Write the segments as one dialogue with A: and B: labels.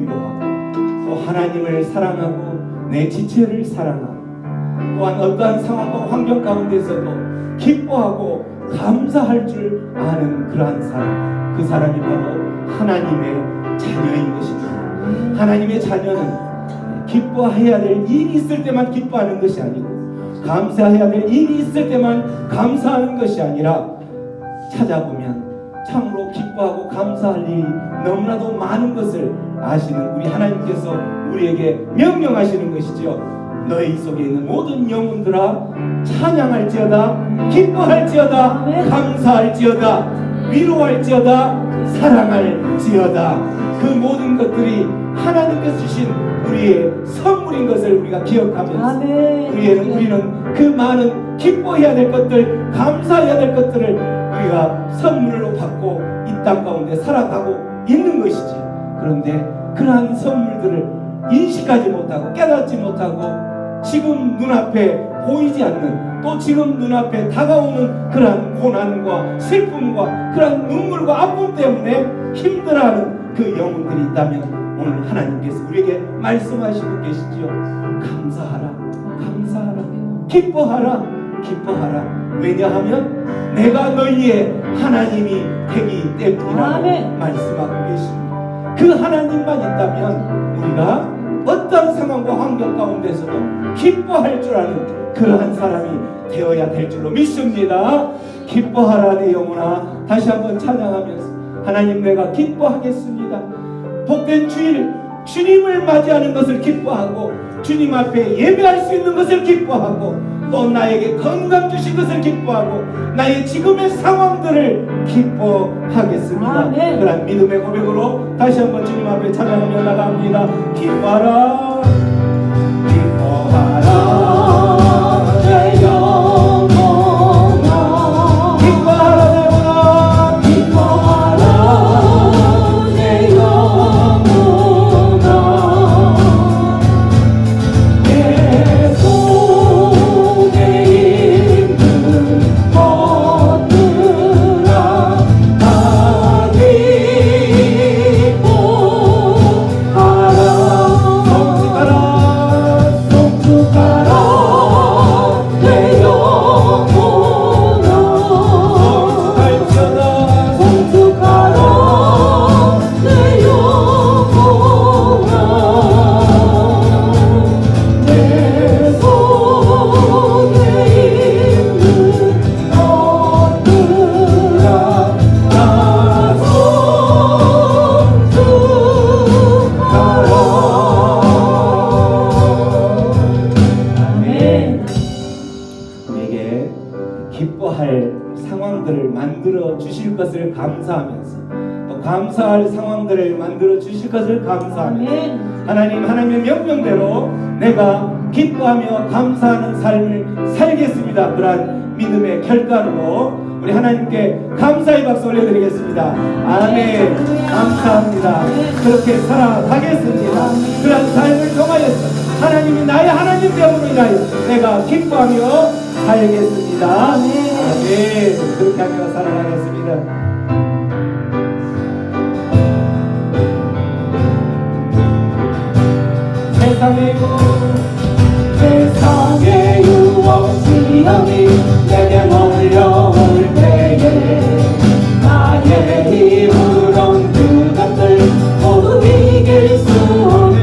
A: 위로하고 또 하나님을 사랑하고 내 지체를 사랑하고 또한 어떠한 상황과 환경 가운데서도 기뻐하고 감사할 줄 아는 그러한 사람, 그 사람이 바로 하나님의 자녀인 것입니다. 하나님의 자녀는 기뻐해야 될 일이 있을 때만 기뻐하는 것이 아니고 감사해야 될 일이 있을 때만 감사하는 것이 아니라 찾아보면 참으로 기뻐하고 감사할 일이 너무나도 많은 것을 아시는 우리 하나님께서 우리에게 명령하시는 것이죠. 너희 속에 있는 모든 영혼들아 찬양할지어다, 기뻐할지어다, 감사할지어다, 위로할지어다, 사랑할지어다. 그 모든 것들이 하나님께서 주신 우리의 선물인 것을 우리가 기억하면서 우리는 그 많은 기뻐해야 될 것들, 감사해야 될 것들을 우리가 선물로 받고 이 땅 가운데 살아가고 있는 것이지. 그런데 그러한 선물들을 인식하지 못하고 깨닫지 못하고 지금 눈앞에 보이지 않는, 또 지금 눈앞에 다가오는 그러한 고난과 슬픔과 그러한 눈물과 아픔 때문에 힘들어하는 그 영혼들이 있다면 오늘 하나님께서 우리에게 말씀하시고 계시지요. 감사하라, 감사하라, 기뻐하라, 기뻐하라. 왜냐하면 내가 너희의 하나님이 되기 때문이라고 말씀하고 계십니다. 그 하나님만 있다면 우리가 어떤 상황과 환경 가운데서도 기뻐할 줄 아는 그러한 사람이 되어야 될 줄로 믿습니다. 기뻐하라 내 영혼아. 다시 한번 찬양하면서 하나님, 내가 기뻐하겠습니다. 복된 주일, 주님을 맞이하는 것을 기뻐하고 주님 앞에 예배할 수 있는 것을 기뻐하고 또 나에게 건강 주신 것을 기뻐하고 나의 지금의 상황들을 기뻐하겠습니다. 그런 믿음의 고백으로 다시 한번 주님 앞에 찬양하며 나갑니다. 기뻐하라, 기뻐하라 내 영혼아, 기뻐하라 내 영혼아, 기뻐하라 내 영혼아. 내 속에 있는 것들아 다 기뻐하라. 성축하라 내 영혼아, 성축할지어다, 성축하라 내 영혼아. 내 속에 있는 것들아 다 성축하라. 우리에게 기뻐할 상황들을 만들어 주실 것을 감사하면서 또 감사할 상황들을 만들어 주실 것을 감사하면서 하나님의 명령대로 내가 기뻐하며 감사하는 삶을 살겠습니다. 그러한 믿음의 결단으로 우리 하나님께 감사의 박수 올려드리겠습니다. 아멘. 감사합니다. 그렇게 살아가겠습니다. 그러한 삶을 통하여서 하나님이 나의 하나님 되음으로 인하여 내가 기뻐하며 살겠습니다. 아멘. 그렇게 하며 살아가겠습니다. 세상의 유혹 시험이 내게 몰려올 때에 나의 힘으론 그것들 모두 이길 수 없는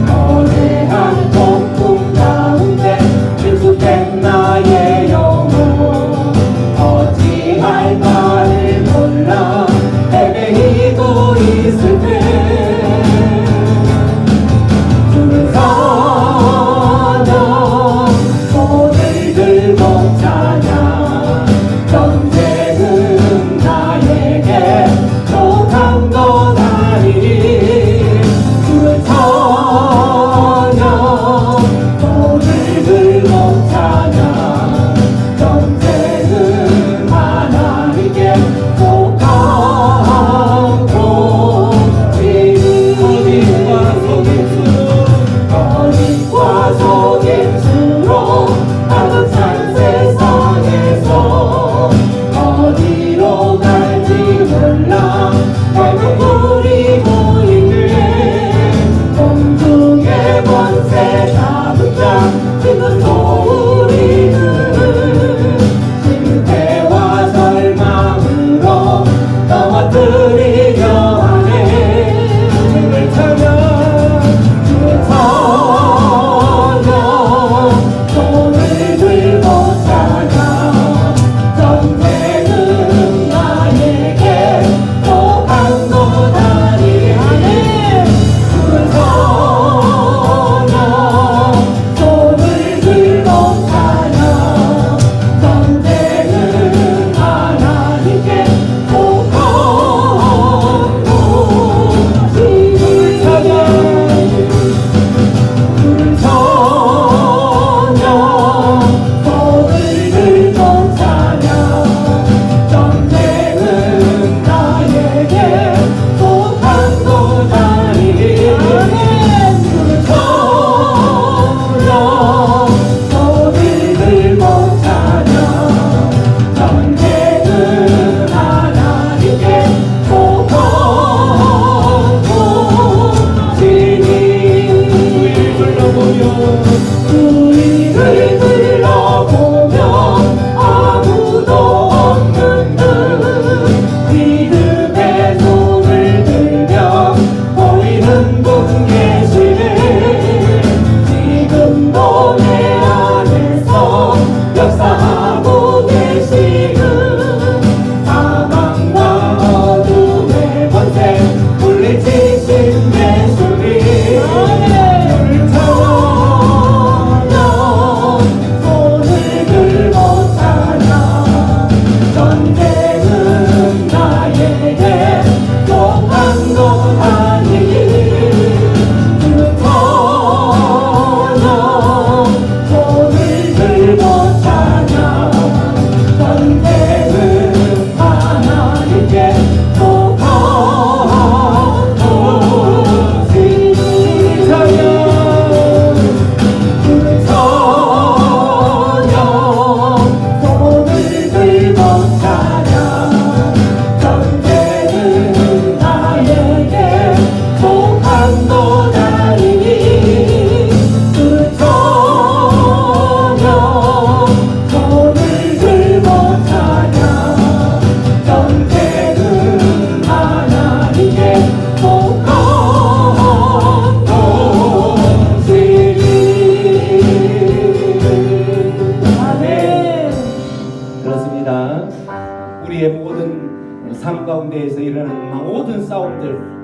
A: 거대한 폭풍 가운데 실수된 나의 영혼 어찌할까를 몰라 헤매이고 있을 때 주는 사냥 손을 들고 자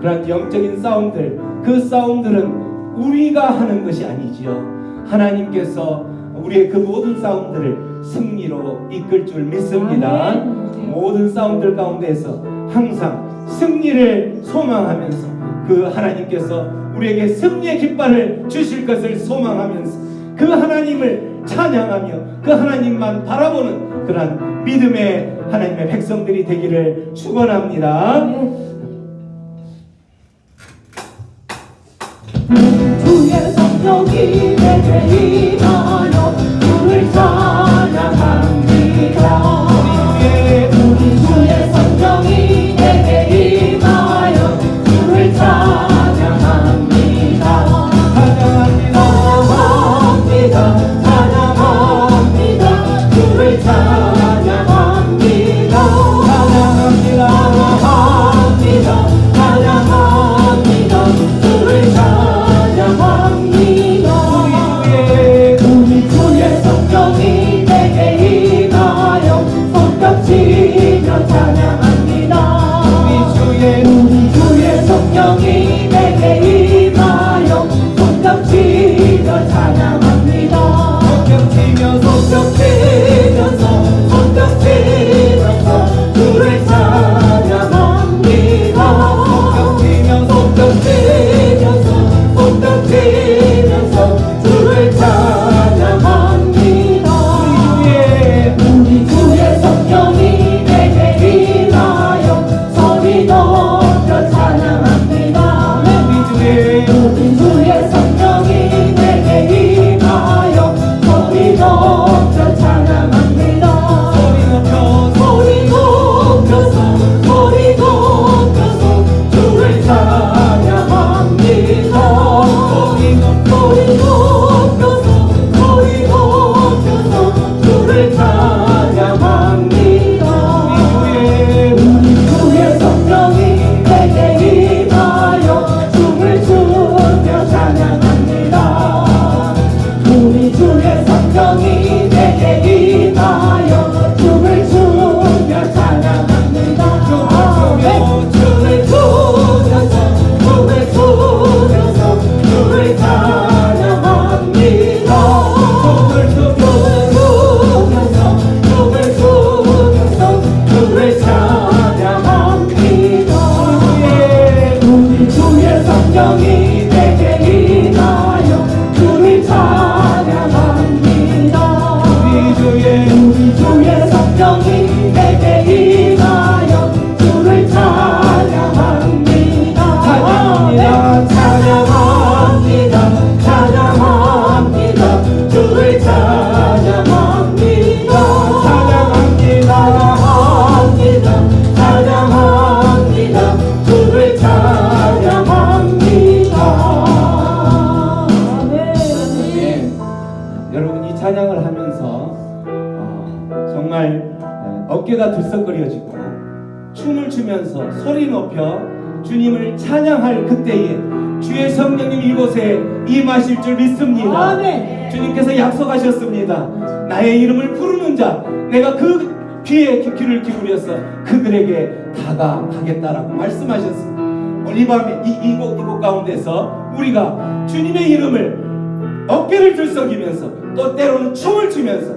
A: 그런 영적인 싸움들, 그 싸움들은 우리가 하는 것이 아니지요. 하나님께서 우리의 그 모든 싸움들을 승리로 이끌 줄 믿습니다. 모든 싸움들 가운데서 항상 승리를 소망하면서 그 하나님께서 우리에게 승리의 깃발을 주실 것을 소망하면서 그 하나님을 찬양하며 그 하나님만 바라보는 그런 믿음의 하나님의 백성들이 되기를 축원합니다.
B: 주의 성령이 내게 임하여 주를 찬양합니다. 우리 주의 성령이 내게 임하여 주를 찬양합니다. 찬양합니다. 찬양합니다. 주를 찬양합니다. 찬양합니다. 찬양합니다. 주를 찬양합니다. 우리 주의 성령이 내게 임하여 손뼉치며 찬양합니다. 우리 주의 성령이 내게 임하여 손뼉치며 찬양합니다. 손뼉치면서 주를 찬양합니다. 손뼉치면서 주를 찬양합니다. 우리 주의 성령이 내게 임하여 소리 높여 찬양합니다. 우리 주의 성령이 내게 임하여 소리 높여 찬양합니다. 소리 높여서 주를 찬양합니다. 소리 높여서 주를 찬양합니다. 우리 주의 성령이 내게 임하여 춤을 추며 찬양합니다. 우리 주의 성령이 내게 임하여 춤을 추며 찬양합니다. 춤을 추면서 주를 찬양합니다. 주를 찬양합니다. 우리 주의 성령이 내게 임하여 주를 찬양합니다. 우리 주의 성령이 내게 임하여 주를 찬양합니다. 찬양합니다. 주를 찬양합니다. 찬양합니다. 주를 찬양합니다.
A: 여러분, 이 찬양을 하면서 정말 어깨가 들썩거려지고 춤을 추면서 소리 높여 주님을 찬양할 그때에 주의 성령님 이곳에 임하실 줄 믿습니다. 주님께서 약속하셨습니다. 나의 이름을 부르는 자 내가 그 귀에 귀를 기울여서 그들에게 다가가겠다라고 말씀하셨습니다. 오늘 이 밤에 이곳 가운데서 우리가 주님의 이름을 어깨를 들썩이면서 또 때로는 춤을 추면서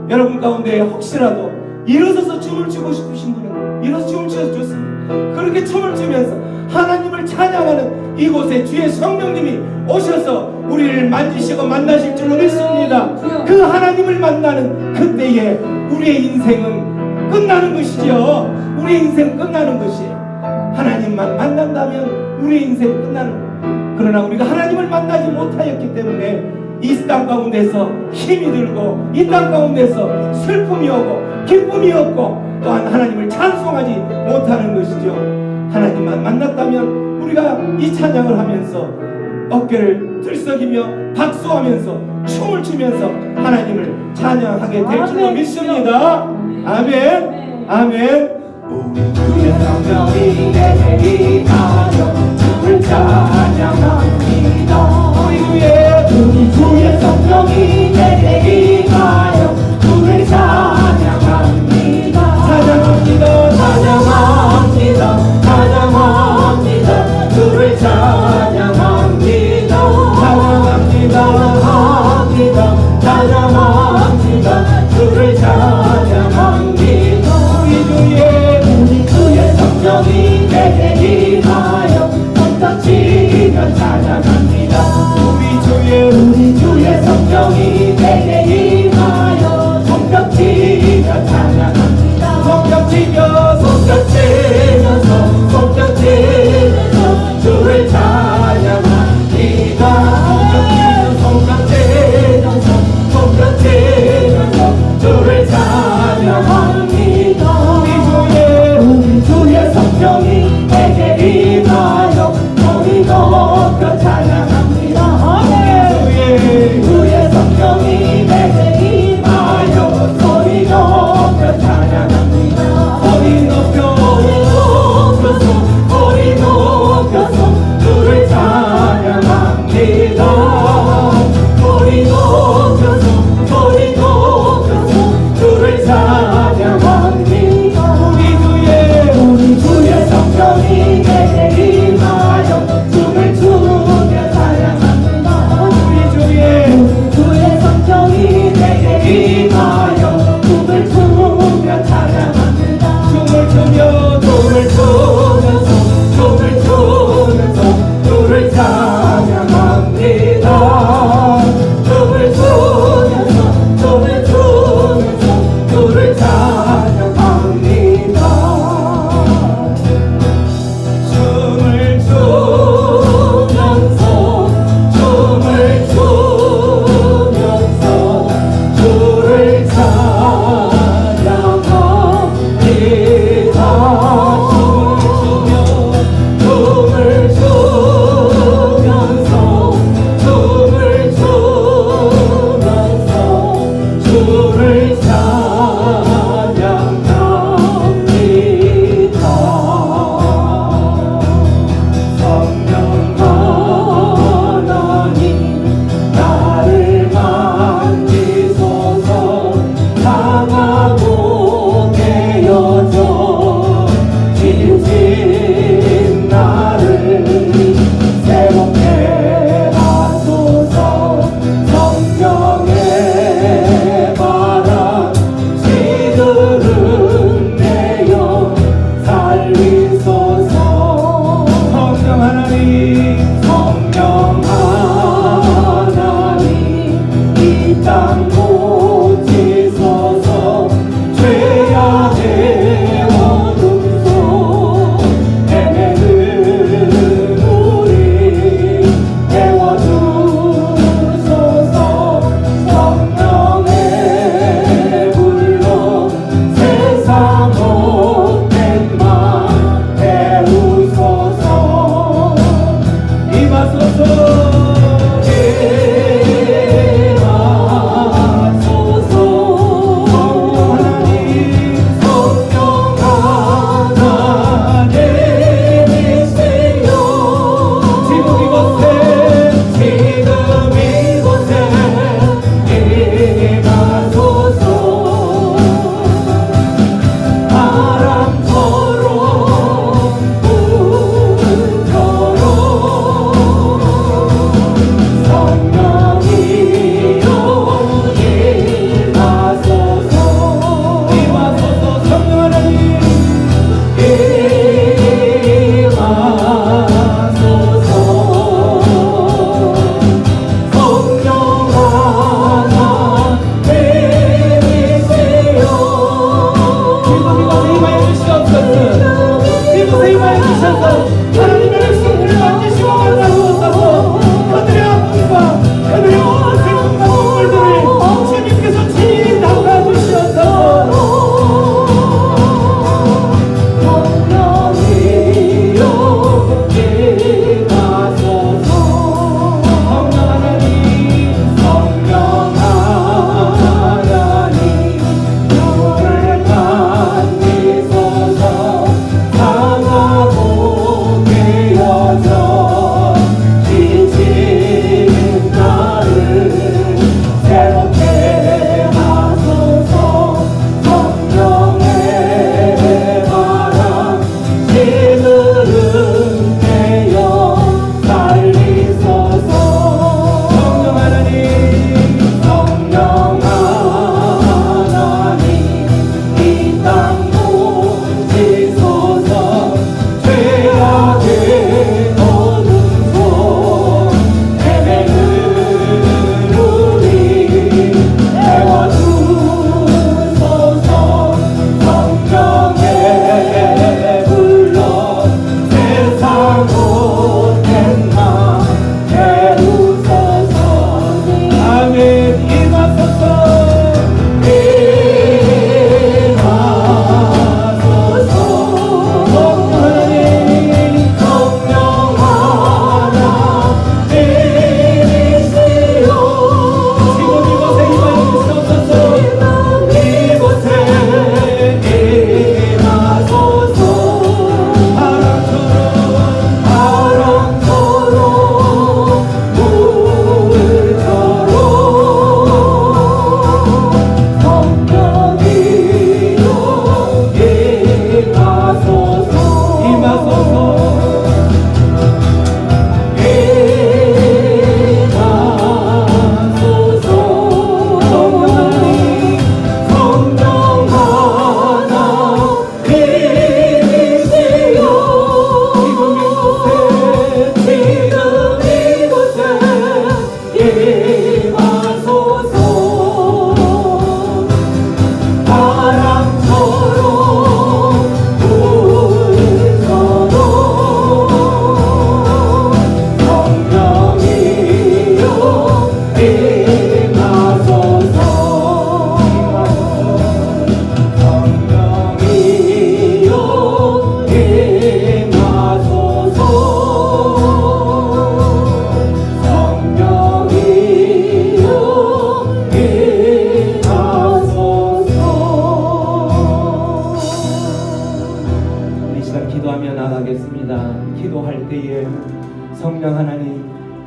A: 여러분 가운데 혹시라도 일어서서 춤을 추고 싶으신 분은 일어서 춤을 추셔도 좋습니다. 그렇게 춤을 추면서 하나님을 찬양하는 이곳에 주의 성령님이 오셔서 우리를 만지시고 만나실 줄로 믿습니다. 그 하나님을 만나는 그때에 우리의 인생은 끝나는 것이죠. 우리의 인생은 끝나는 것이에요. 하나님만 만난다면 우리의 인생은 끝나는 거예요. 그러나 우리가 하나님을 만나지 못하였기 때문에 이 땅 가운데서 힘이 들고 이 땅 가운데서 슬픔이 오고 기쁨이 없고 또한 하나님을 찬송하지 못하는 것이죠. 하나님만 만났다면 우리가 이 찬양을 하면서 어깨를 들썩이며 박수하면서 춤을 추면서 하나님을 찬양하게 될 줄로 믿습니다. 아멘. 아멘.
B: 우리 주의 성령이 내게 임하여 주를 찬양합니다. 우리 주의 성령이 내게 임하여 주를 찬양합니다.
A: 찬양합니다.
B: 찬양합니다. 찬양합니다. 주를 찬양합니다. 우리 주의 성령이 내게 임하여 소리 높여 찬양합니다. 주의 성령이 내게 임하여 소리 높여 찬양합니다. 소리 높여서 주를 찬양합니다. 소리 높여서 주를 찬양합니다. 우리 주의 성령이 내게 임하여 춤을 추며 찬양합니다. 주의 성령이 내게 임하여 춤을 추며 찬양합니다. 춤을 추면서 주를 찬양합니다. 춤을 추면서 주를 찬양합니다. 춤을 추면서 주를 찬양합니다.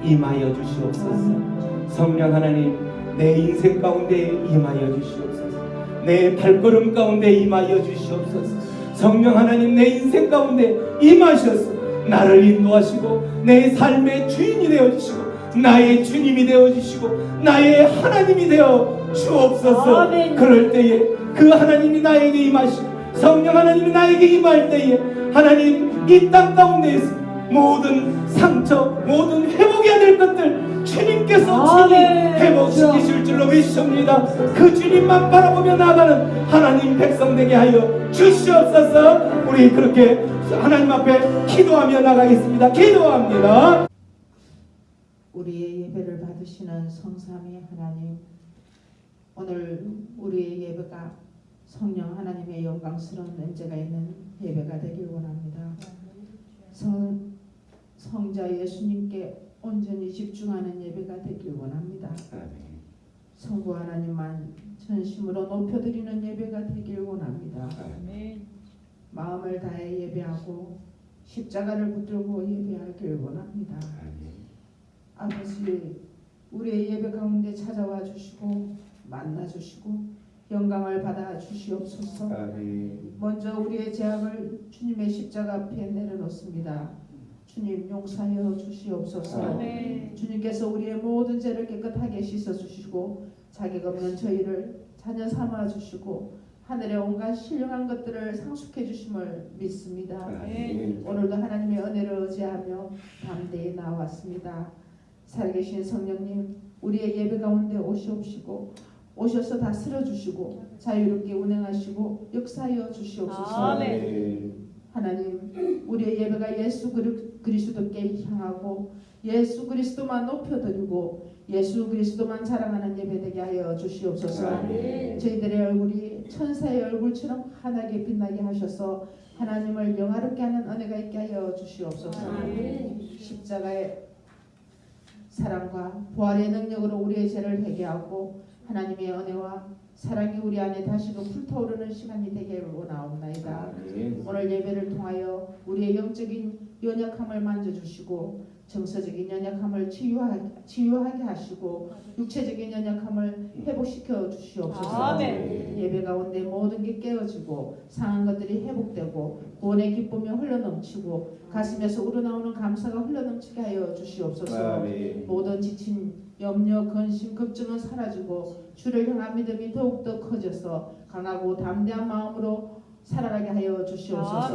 A: 임하여 주시옵소서. 성령 하나님, 내 인생 가운데 임하여 주시옵소서. 내 발걸음 가운데 임하여 주시옵소서. 성령 하나님, 내 인생 가운데 임하셔서 나를 인도하시고 내 삶의 주인이 되어주시고 나의 주님이 되어주시고 나의 하나님이 되어 주옵소서.
C: 아멘.
A: 그럴 때에 그 하나님이 나에게 임하시고 성령 하나님이 나에게 임할 때에 하나님, 이 땅 가운데에서 모든 상처, 모든 회복해야 될 것들 주님께서 친히
C: 아멘.
A: 회복시키실 줄로 믿습니다. 그 주님만 바라보며 나아가는 하나님 백성 되게 하여 주시옵소서. 우리 그렇게 하나님 앞에 기도하며 나가겠습니다. 기도합니다.
D: 우리의 예배를 받으시는 성삼위 하나님, 오늘 우리의 예배가 성령 하나님의 영광스러운 은혜가 있는 예배가 되길 원합니다. 성자 예수님께 온전히 집중하는 예배가 되길 원합니다. 성부 하나님만 전심으로 높여드리는 예배가 되길 원합니다. 마음을 다해 예배하고 십자가를 붙들고 예배하길 원합니다. 아버지, 우리의 예배 가운데 찾아와 주시고 만나 주시고 영광을 받아 주시옵소서. 먼저 우리의 죄악을 주님의 십자가 앞에 내려놓습니다. 주님, 용서하여 주시옵소서. 주님께서 우리의 모든 죄를 깨끗하게 씻어 주시고 자격 없는 저희를 자녀 삼아 주시고 하늘의 온갖 신령한 것들을 상속해 주심을 믿습니다. 오늘도 하나님의 은혜를 의지하며 담대히 나왔습니다. 살아계신 성령님, 우리의 예배 가운데 오시옵시고 오셔서 다스려 주시고 자유롭게 운행하시고 역사하여 주시옵소서. 하나님, 우리의 예배가 예수 그리스도께 향하고 예수 그리스도만 높여드리고 예수 그리스도만 자랑하는 예배 되게 하여 주시옵소서. 저희들의 얼굴이 천사의 얼굴처럼 환하게 빛나게 하셔서 하나님을 영화롭게 하는 은혜가 있게 하여 주시옵소서. 십자가의 사랑과 부활의 능력으로 우리의 죄를 회개하고 하나님의 은혜와 사랑이 우리 안에 다시금 불타오르는 시간이 되기를 원하옵나이다. 오늘 예배를 통하여 우리의 영적인 연약함을 만져주시고 정서적인 연약함을 치유하게 하시고 육체적인 연약함을 회복시켜 주시옵소서. 예배 가운데 모든 게 깨어지고 상한 것들이 회복되고 구원의 기쁨이 흘러넘치고 가슴에서 우러나오는 감사가 흘러넘치게 하여 주시옵소서. 모든 지친 염려, 근심, 걱정은 사라지고 주를 향한 믿음이 더욱더 커져서 강하고 담대한 마음으로 살아가게 하여 주시옵소서.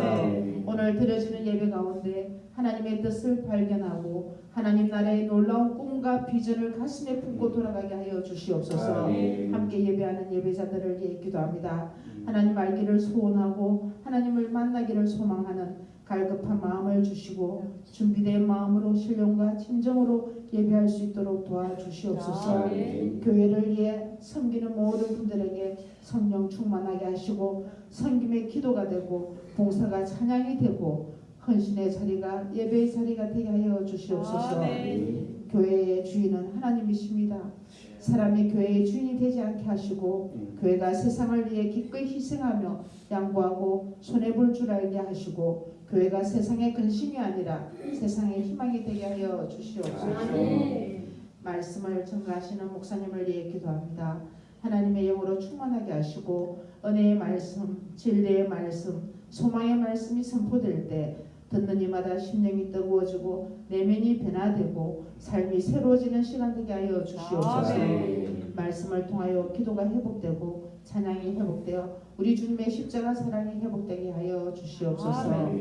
D: 오늘 드려지는 예배 가운데 하나님의 뜻을 발견하고 하나님 나라의 놀라운 꿈과 비전을 가슴에 품고 돌아가게 하여 주시옵소서. 함께 예배하는 예배자들을 위해 기도합니다. 하나님 알기를 소원하고 하나님을 만나기를 소망하는 갈급한 마음을 주시고 준비된 마음으로 신령과 진정으로 예배할 수 있도록 도와주시옵소서. 교회를 위해 섬기는 모든 분들에게 성령 충만하게 하시고 섬김의 기도가 되고 봉사가 찬양이 되고 헌신의 자리가 예배의 자리가 되게 하여 주시옵소서. 교회의 주인은 하나님이십니다. 사람이 교회의 주인이 되지 않게 하시고 교회가 세상을 위해 기꺼이 희생하며 양보하고 손해볼 줄 알게 하시고 교회가 세상의 근심이 아니라 세상의 희망이 되게 하여 주시옵소서. 말씀을 전가하시는 목사님을 위해 기도합니다. 하나님의 영으로 충만하게 하시고 은혜의 말씀, 진리의 말씀, 소망의 말씀이 선포될 때 듣는 이마다 심령이 뜨거워지고 내면이 변화되고 삶이 새로워지는 시간 되게 하여 주시옵소서. 말씀을 통하여 기도가 회복되고 찬양이 회복되어 우리 주님의 십자가 사랑이 회복되게 하여 주시옵소서.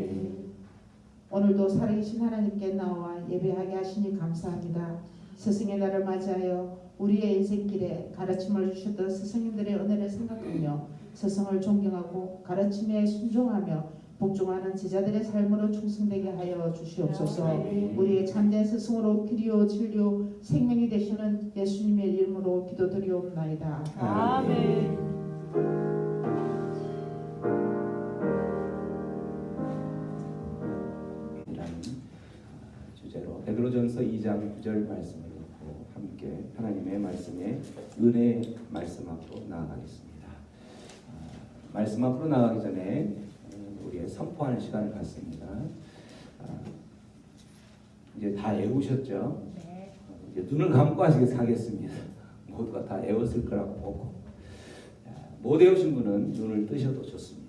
D: 오늘도 살아계신 하나님께 나와 예배하게 하시니 감사합니다. 스승의 날을 맞이하여 우리의 인생길에 가르침을 주셨던 스승님들의 은혜를 생각하며 스승을 존경하고 가르침에 순종하며 복종하는 제자들의 삶으로 충성되게 하여 주시옵소서. 우리의 참된 스승으로 길이요 진리요 생명이 되시는 예수님의 이름으로 기도드리옵나이다. 아멘.
A: 주제로 베드로전서 2장 9절 말씀을 놓고 함께 하나님의 말씀에 은혜 말씀 앞으로 나아가겠습니다. 말씀 앞으로 나가기 전에 우리의 선포하는 시간을 갖습니다. 이제 다 외우셨죠? 이제 눈을 감고 하겠습니다. 모두가 다 애웠을 거라고 보고, 못 애우신 분은 눈을 뜨셔도 좋습니다.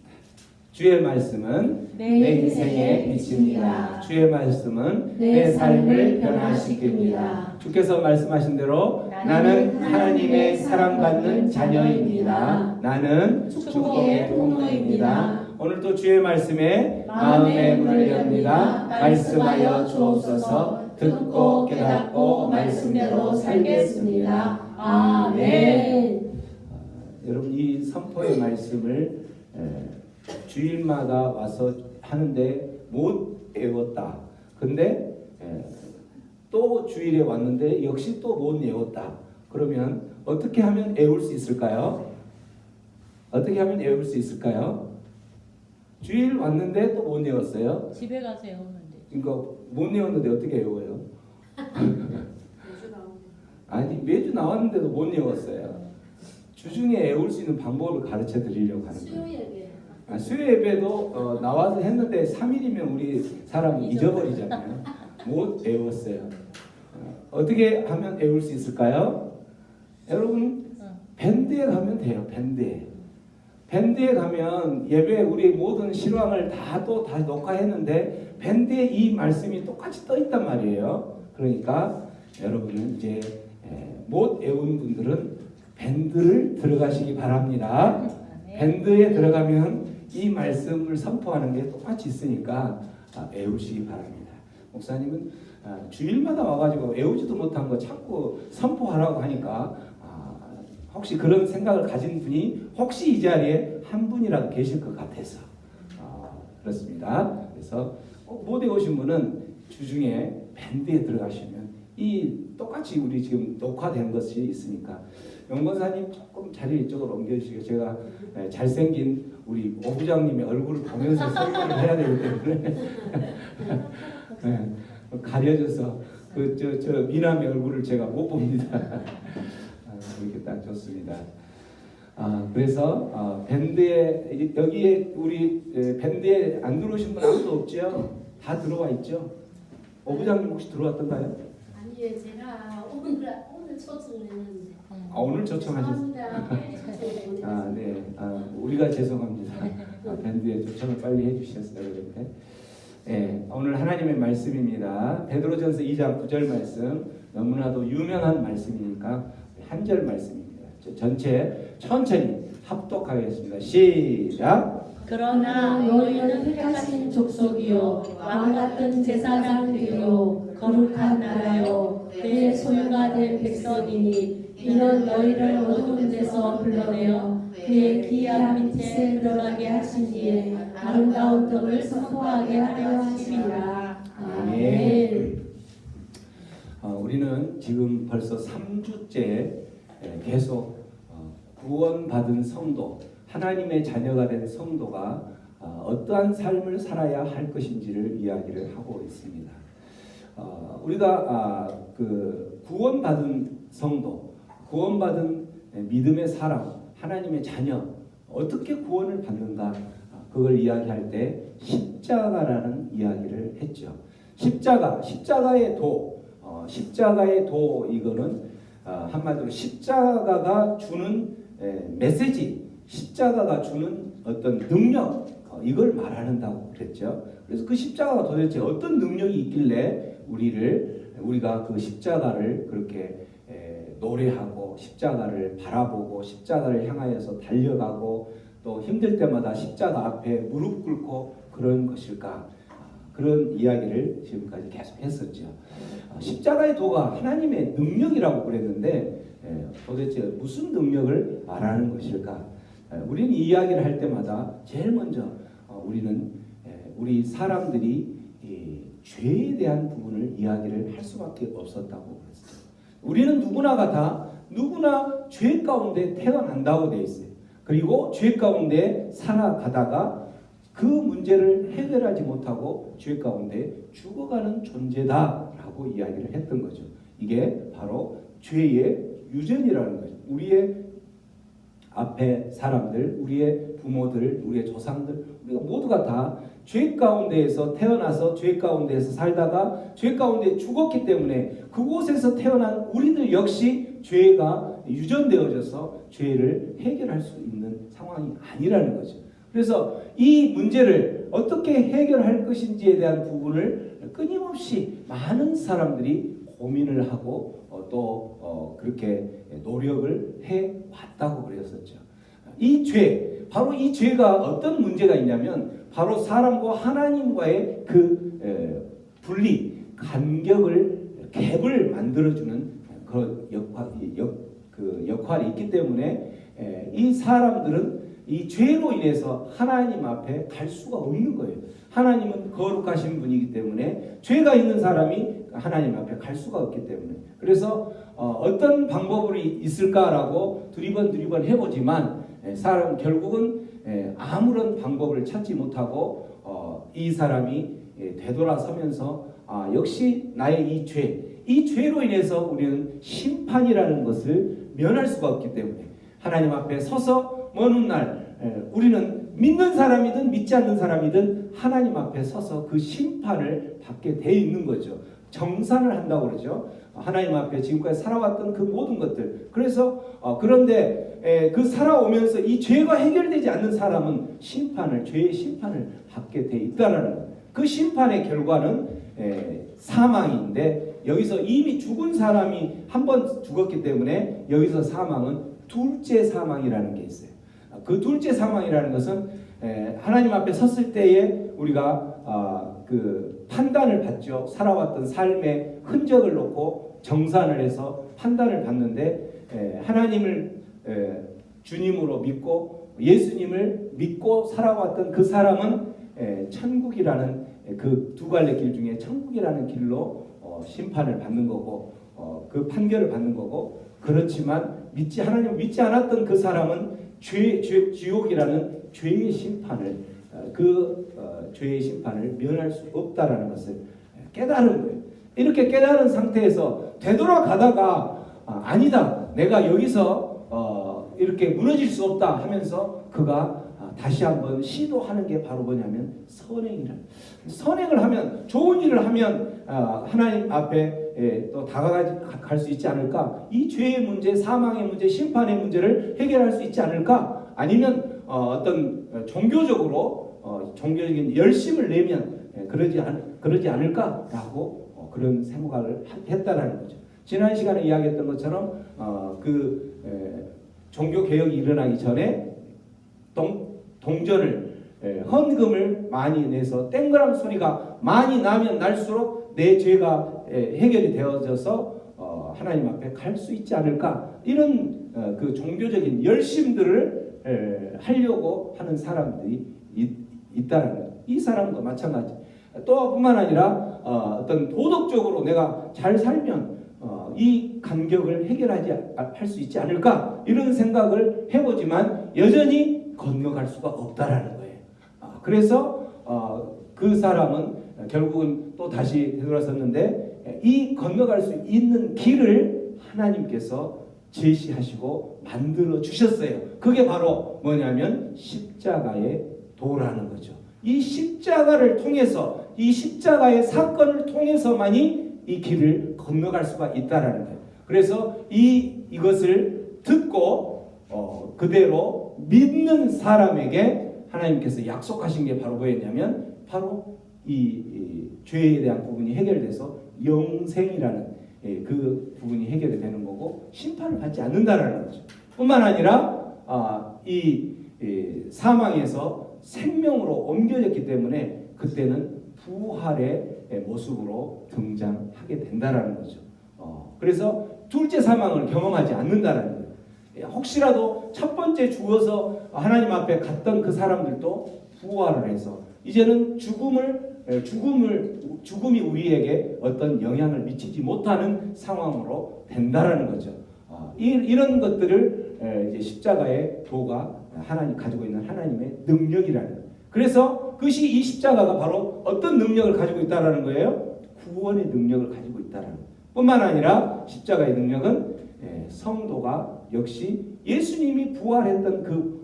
A: 주의 말씀은
B: 내 인생의 빛입니다.
A: 주의 말씀은
B: 내 삶을 변화시킵니다.
A: 주께서 말씀하신 대로 나는 하나님의 사랑받는 자녀입니다. 나는 축복의 통로입니다. 오늘도 주의 말씀에 마음의 문을 엽니다. 말씀하여 주옵소서. 듣고 깨닫고 말씀대로 살겠습니다. 아멘. 여러분, 이 선포의 말씀을 주일마다 와서 하는데 못 외웠다. 근데 또 주일에 왔는데 역시 또 못 외웠다. 그러면 어떻게 하면 외울 수 있을까요? 어떻게 하면 외울 수 있을까요? 주일 왔는데 또 못 외웠어요.
C: 집에 가서 외우면 돼.
A: 그러니까 못 외웠는데 어떻게 외워요? 아니, 매주 나왔는데도 못 외웠어요. 주중에 외울 수 있는 방법을 가르쳐 드리려고 하는 거예요. 수요 예배도 나와서 했는데 3일이면 우리 사람은 잊어버리잖아요. 못 외웠어요. 어떻게 하면 외울 수 있을까요? 여러분, 밴드에 가면 돼요. 밴드에 가면 예배 우리 모든 실황을 다 녹화했는데 밴드에 이 말씀이 똑같이 떠 있단 말이에요. 그러니까 여러분은 이제 못 외운 분들은 밴드를 들어가시기 바랍니다. 밴드에 들어가면 이 말씀을 선포하는 게 똑같이 있으니까 외우시기 바랍니다. 목사님은 주일마다 와가지고 외우지도 못한 거 자꾸 선포하라고 하니까 혹시 그런 생각을 가진 분이 혹시 이 자리에 한 분이라도 계실 것 같아서 그렇습니다. 그래서 못 외우신 분은 주중에 밴드에 들어가시면 이 똑같이 우리 지금 녹화된 것이 있으니까 영권사님 조금 자리 이쪽으로 옮겨주시고 제가 잘생긴 우리 오 부장님의 얼굴을 보면서 설명을 해야 되기 때문에 가려져서 저 미남의 얼굴을 제가 못 봅니다. 이렇게 딱 좋습니다. 그래서 밴드에 여기에 우리 밴드에 안 들어오신 분 아무도 없죠? 다 들어와 있죠? 오 부장님 혹시 들어왔던가요?
E: 아니요, 제가 오늘 초청했는데.
A: 오늘 초청하셨어요? 네. 우리가 죄송합니다. 밴드에 초청을 빨리 해주셨어요. 그런데 오늘 하나님의 말씀입니다. 베드로전서 2장 9절 말씀, 너무나도 유명한 말씀이니까 한 절 말씀입니다. 전체 천천히 합독하겠습니다. 시작.
B: 그러나 너희는 택하신 족속이요 왕같은 제사장들이요 거룩한 나라요 그의 소유가 된 백성이니 이는 너희를 어두운 데서 불러내어 그의 기이한 빛에 들어가게 하신 이에 아름다운 떡을 선포하게 하려 하심이라. 아멘.
A: 우리는 지금 벌써 3주째 계속 구원받은 성도, 하나님의 자녀가 된 성도가 어떠한 삶을 살아야 할 것인지를 이야기를 하고 있습니다. 우리가 그 구원받은 성도, 구원받은 믿음의 사람, 하나님의 자녀 어떻게 구원을 받는가 그걸 이야기할 때 십자가라는 이야기를 했죠. 십자가의 도 이거는 한마디로 십자가가 주는 메시지, 십자가가 주는 어떤 능력 이걸 말하는다고 그랬죠. 그래서 그 십자가가 도대체 어떤 능력이 있길래 우리가 그 십자가를 그렇게 노래하고 십자가를 바라보고 십자가를 향하여서 달려가고 또 힘들 때마다 십자가 앞에 무릎 꿇고 그런 것일까? 그런 이야기를 지금까지 계속 했었죠. 십자가의 도가 하나님의 능력이라고 그랬는데 도대체 무슨 능력을 말하는 것일까? 우리는 이 이야기를 할 때마다 제일 먼저 우리는 우리 사람들이 죄에 대한 부분을 이야기를 할 수밖에 없었다고 그랬어요. 우리는 누구나 죄 가운데 태어난다고 되어 있어요. 그리고 죄 가운데 살아가다가 그 문제를 해결하지 못하고 죄 가운데 죽어가는 존재다라고 이야기를 했던 거죠. 이게 바로 죄의 유전이라는 거죠. 우리의 앞에 사람들, 우리의 부모들, 우리의 조상들, 우리가 모두가 다 죄 가운데에서 태어나서 죄 가운데에서 살다가 죄 가운데 죽었기 때문에 그곳에서 태어난 우리들 역시 죄가 유전되어져서 죄를 해결할 수 있는 상황이 아니라는 거죠. 그래서 이 문제를 어떻게 해결할 것인지에 대한 부분을 끊임없이 많은 사람들이 고민을 하고 그렇게 노력을 해왔다고 그랬었죠. 이 죄, 바로 이 죄가 어떤 문제가 있냐면 바로 사람과 하나님과의 그 분리, 갭을 만들어주는 그 역할이 있기 때문에 이 사람들은 이 죄로 인해서 하나님 앞에 갈 수가 없는 거예요. 하나님은 거룩하신 분이기 때문에 죄가 있는 사람이 하나님 앞에 갈 수가 없기 때문에, 그래서 어떤 방법이 있을까라고 두리번 해보지만 사람 결국은 아무런 방법을 찾지 못하고 이 사람이 되돌아서면서 역시 나의 이 죄로 인해서 우리는 심판이라는 것을 면할 수가 없기 때문에 하나님 앞에 서서 먼 훗날 우리는 믿는 사람이든 믿지 않는 사람이든 하나님 앞에 서서 그 심판을 받게 돼 있는 거죠. 정산을 한다고 그러죠. 하나님 앞에 지금까지 살아왔던 그 모든 것들. 그래서 그런데 그 살아오면서 이 죄가 해결되지 않는 사람은 죄의 심판을 받게 돼 있다라는 거예요. 그 심판의 결과는 사망인데, 여기서 이미 죽은 사람이 한 번 죽었기 때문에 여기서 사망은 둘째 사망이라는 게 있어요. 그 둘째 사망이라는 것은 하나님 앞에 섰을 때에 우리가 그 판단을 받죠. 살아왔던 삶의 흔적을 놓고 정산을 해서 판단을 받는데, 하나님을 주님으로 믿고 예수님을 믿고 살아왔던 그 사람은 천국이라는 그 두 갈래 길 중에 천국이라는 길로 심판을 받는 거고, 그 판결을 받는 거고, 그렇지만 하나님을 믿지 않았던 그 사람은 지옥이라는 죄의 심판을 죄의 심판을 면할 수 없다라는 것을 깨달은 거예요. 이렇게 깨달은 상태에서 되돌아가다가 아니다, 내가 여기서 이렇게 무너질 수 없다 하면서 그가 다시 한번 시도하는 게 바로 뭐냐면 선행을 하면, 좋은 일을 하면 하나님 앞에 또 다가갈 수 있지 않을까? 이 죄의 문제, 사망의 문제, 심판의 문제를 해결할 수 있지 않을까? 아니면 어떤 종교적인 열심을 내면 그러지 않을까라고 그런 생각을 했다라는 거죠. 지난 시간에 이야기했던 것처럼 종교 개혁이 일어나기 전에 동전을 헌금을 많이 내서 땡그랑 소리가 많이 나면 날수록 내 죄가 해결이 되어져서 하나님 앞에 갈 수 있지 않을까, 이런 그 종교적인 열심들을 하려고 하는 사람들이 있다는 거예요. 이 사람도 마찬가지. 또 뿐만 아니라 어떤 도덕적으로 내가 잘 살면 이 간격을 할 수 있지 않을까, 이런 생각을 해보지만 여전히 건너갈 수가 없다라는 거예요. 그래서 그 사람은 결국은 또 다시 되돌아섰는데, 이 건너갈 수 있는 길을 하나님께서 제시하시고 만들어 주셨어요. 그게 바로 뭐냐면 십자가의 도라는 거죠. 이 십자가를 통해서, 이 십자가의 사건을 통해서만이 이 길을 건너갈 수가 있다라는 거예요. 그래서 이것을 듣고 그대로 믿는 사람에게 하나님께서 약속하신 게 바로 뭐였냐면, 바로 이 죄에 대한 부분이 해결돼서 영생이라는 그 부분이 해결이 되는 거고, 심판을 받지 않는다라는 거죠. 뿐만 아니라 이 사망에서 생명으로 옮겨졌기 때문에 그때는 부활의 모습으로 등장하게 된다라는 거죠. 그래서 둘째 사망을 경험하지 않는다라는 거예요. 혹시라도 첫 번째 죽어서 하나님 앞에 갔던 그 사람들도 부활을 해서 이제는 죽음이 우리에게 어떤 영향을 미치지 못하는 상황으로 된다라는 거죠. 이런 것들을 이제 십자가의 도가 가지고 있는 하나님의 능력이라는 거예요. 그래서 그것이 이 십자가가 바로 어떤 능력을 가지고 있다라는 거예요? 구원의 능력을 가지고 있다라는 거예요. 뿐만 아니라 십자가의 능력은 성도가 역시 예수님이 부활했던 그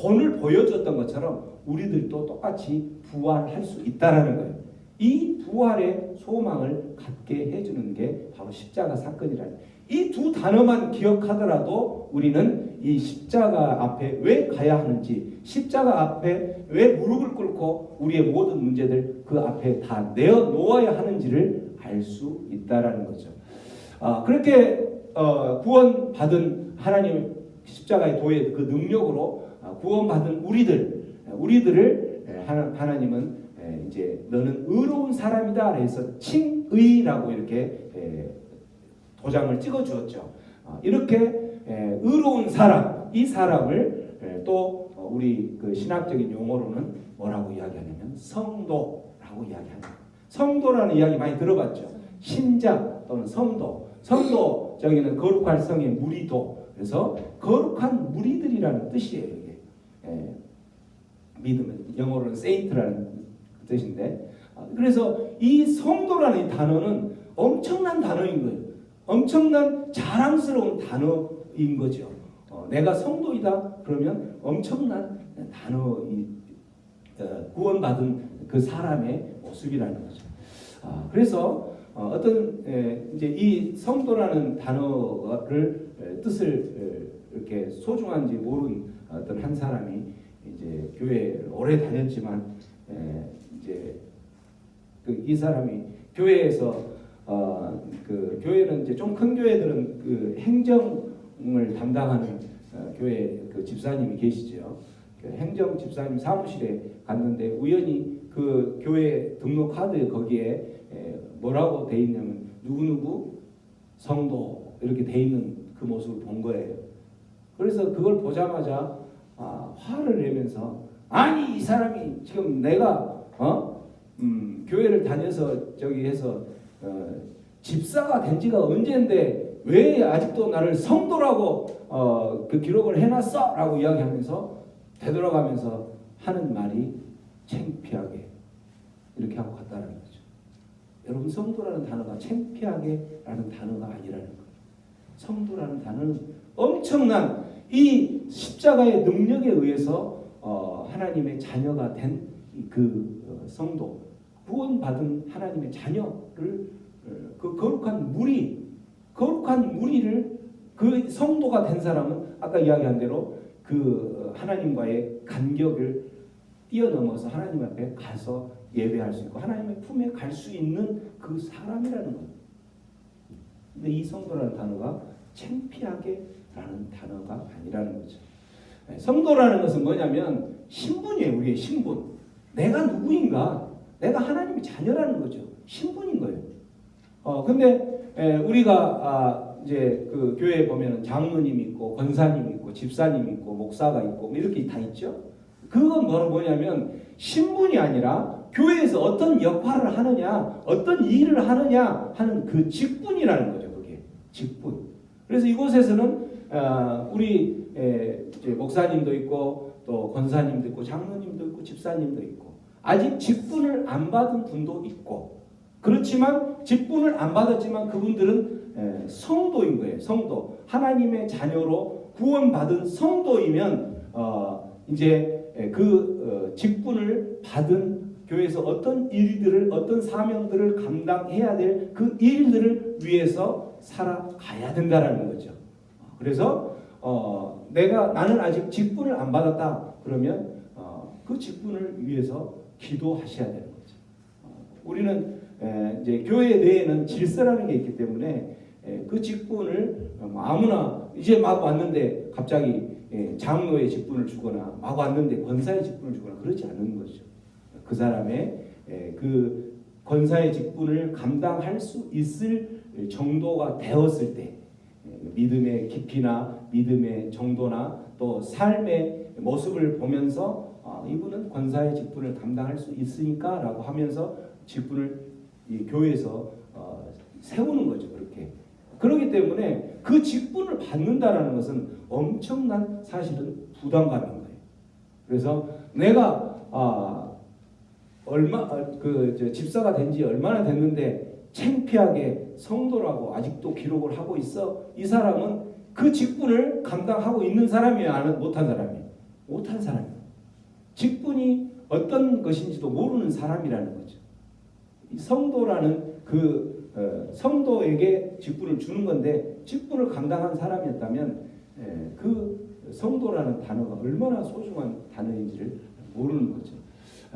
A: 본을 보여줬던 것처럼 우리들도 똑같이 부활할 수 있다라는 거예요. 이 부활의 소망을 갖게 해주는 게 바로 십자가 사건이라는 거예요. 이 두 단어만 기억하더라도 우리는 이 십자가 앞에 왜 가야 하는지, 십자가 앞에 왜 무릎을 꿇고 우리의 모든 문제들 그 앞에 다 내어놓아야 하는지를 알 수 있다라는 거죠. 그렇게 구원받은 하나님 십자가의 도의 그 능력으로 구원받은 우리들을 하나님은 이제 너는 의로운 사람이다 해서 칭의라고 이렇게 도장을 찍어 주었죠. 이렇게 의로운 사람, 이 사람을 또 우리 그 신학적인 용어로는 뭐라고 이야기하냐면 성도라고 이야기합니다. 성도라는 이야기 많이 들어봤죠. 신자 또는 성도. 성도 저기는 거룩할 성의 무리도. 그래서 거룩한 무리들이라는 뜻이에요. 이게 믿음은 영어로는 saint라는 뜻인데, 그래서 이 성도라는 이 단어는 엄청난 단어인 거예요. 엄청난 자랑스러운 단어인 거죠. 내가 성도이다 그러면 엄청난 단어이 구원받은 그 사람의 모습이라는 거죠. 그래서 어떤 이제 이 성도라는 단어를 뜻을 이렇게 소중한지 모르는 어떤 한 사람이 이제 교회를 오래 다녔지만 이제 이 사람이 교회에서 그 교회는 이제 좀 큰 교회들은 그 행정을 담당하는 교회 그 집사님이 계시죠. 그 행정 집사님 사무실에 갔는데 우연히 그 교회 등록 카드 거기에 뭐라고 돼 있냐면 누구누구 성도 이렇게 돼 있는 그 모습을 본 거예요. 그래서 그걸 보자마자 화를 내면서 아니 이 사람이 지금 내가 교회를 다녀서 저기 해서 집사가 된 지가 언젠데 왜 아직도 나를 성도라고 그 기록을 해놨어? 라고 이야기하면서 되돌아가면서 하는 말이 창피하게 이렇게 하고 갔다는 거죠. 여러분 성도라는 단어가 창피하게 라는 단어가 아니라는 거예요. 성도라는 단어는 엄청난 이 십자가의 능력에 의해서 하나님의 자녀가 된 그 성도, 구원받은 하나님의 자녀를 그 거룩한 무리를 그 성도가 된 사람은 아까 이야기한 대로 그 하나님과의 간격을 뛰어넘어서 하나님 앞에 가서 예배할 수 있고 하나님의 품에 갈 수 있는 그 사람이라는 거예요. 근데 이 성도라는 단어가 창피하게라는 단어가 아니라는 거죠. 성도라는 것은 뭐냐면 신분이에요. 우리의 신분. 내가 누구인가? 내가 하나님의 자녀라는 거죠. 신분인 거예요. 근데 우리가 이제 그 교회에 보면은 장로님 있고 권사님 있고 집사님 있고 목사가 있고 뭐 이렇게 다 있죠. 그건 뭐냐면 신분이 아니라 교회에서 어떤 역할을 하느냐, 어떤 일을 하느냐 하는 그 직분이라는 거죠. 그게 직분. 그래서 이곳에서는 우리 이제 목사님도 있고 또 권사님도 있고 장로님도 있고 집사님도 있고 아직 직분을 안 받은 분도 있고 그렇지만 직분을 안 받았지만 그분들은 성도인 거예요. 성도. 하나님의 자녀로 구원받은 성도이면 이제 그 직분을 받은 교회에서 어떤 일들을 어떤 사명들을 감당해야 될 그 일들을 위해서 살아가야 된다라는 거죠. 그래서 나는 아직 직분을 안 받았다 그러면 그 직분을 위해서 기도하셔야 되는 거죠. 우리는 이제 교회 내에는 질서라는 게 있기 때문에 그 직분을 아무나 이제 막 왔는데 갑자기 장로의 직분을 주거나 막 왔는데 권사의 직분을 주거나 그렇지 않는 거죠. 그 사람의 그 권사의 직분을 감당할 수 있을 정도가 되었을 때 믿음의 깊이나 믿음의 정도나 또 삶의 모습을 보면서 이분은 권사의 직분을 감당할 수 있으니까 라고 하면서 직분을 이 교회에서 세우는 거죠. 그렇기 때문에 그 직분을 받는다라는 것은 엄청난 사실은 부담감인 거예요. 그래서 내가 집사가 된 지 얼마나 됐는데 창피하게 성도라고 아직도 기록을 하고 있어. 이 사람은 그 직분을 감당하고 있는 사람이야, 아니면 못한 사람이야? 못한 사람이야. 직분이 어떤 것인지도 모르는 사람이라는 거죠. 이 성도라는 성도에게 직분을 주는 건데, 직분을 감당한 사람이었다면 그 성도라는 단어가 얼마나 소중한 단어인지를 모르는 거죠.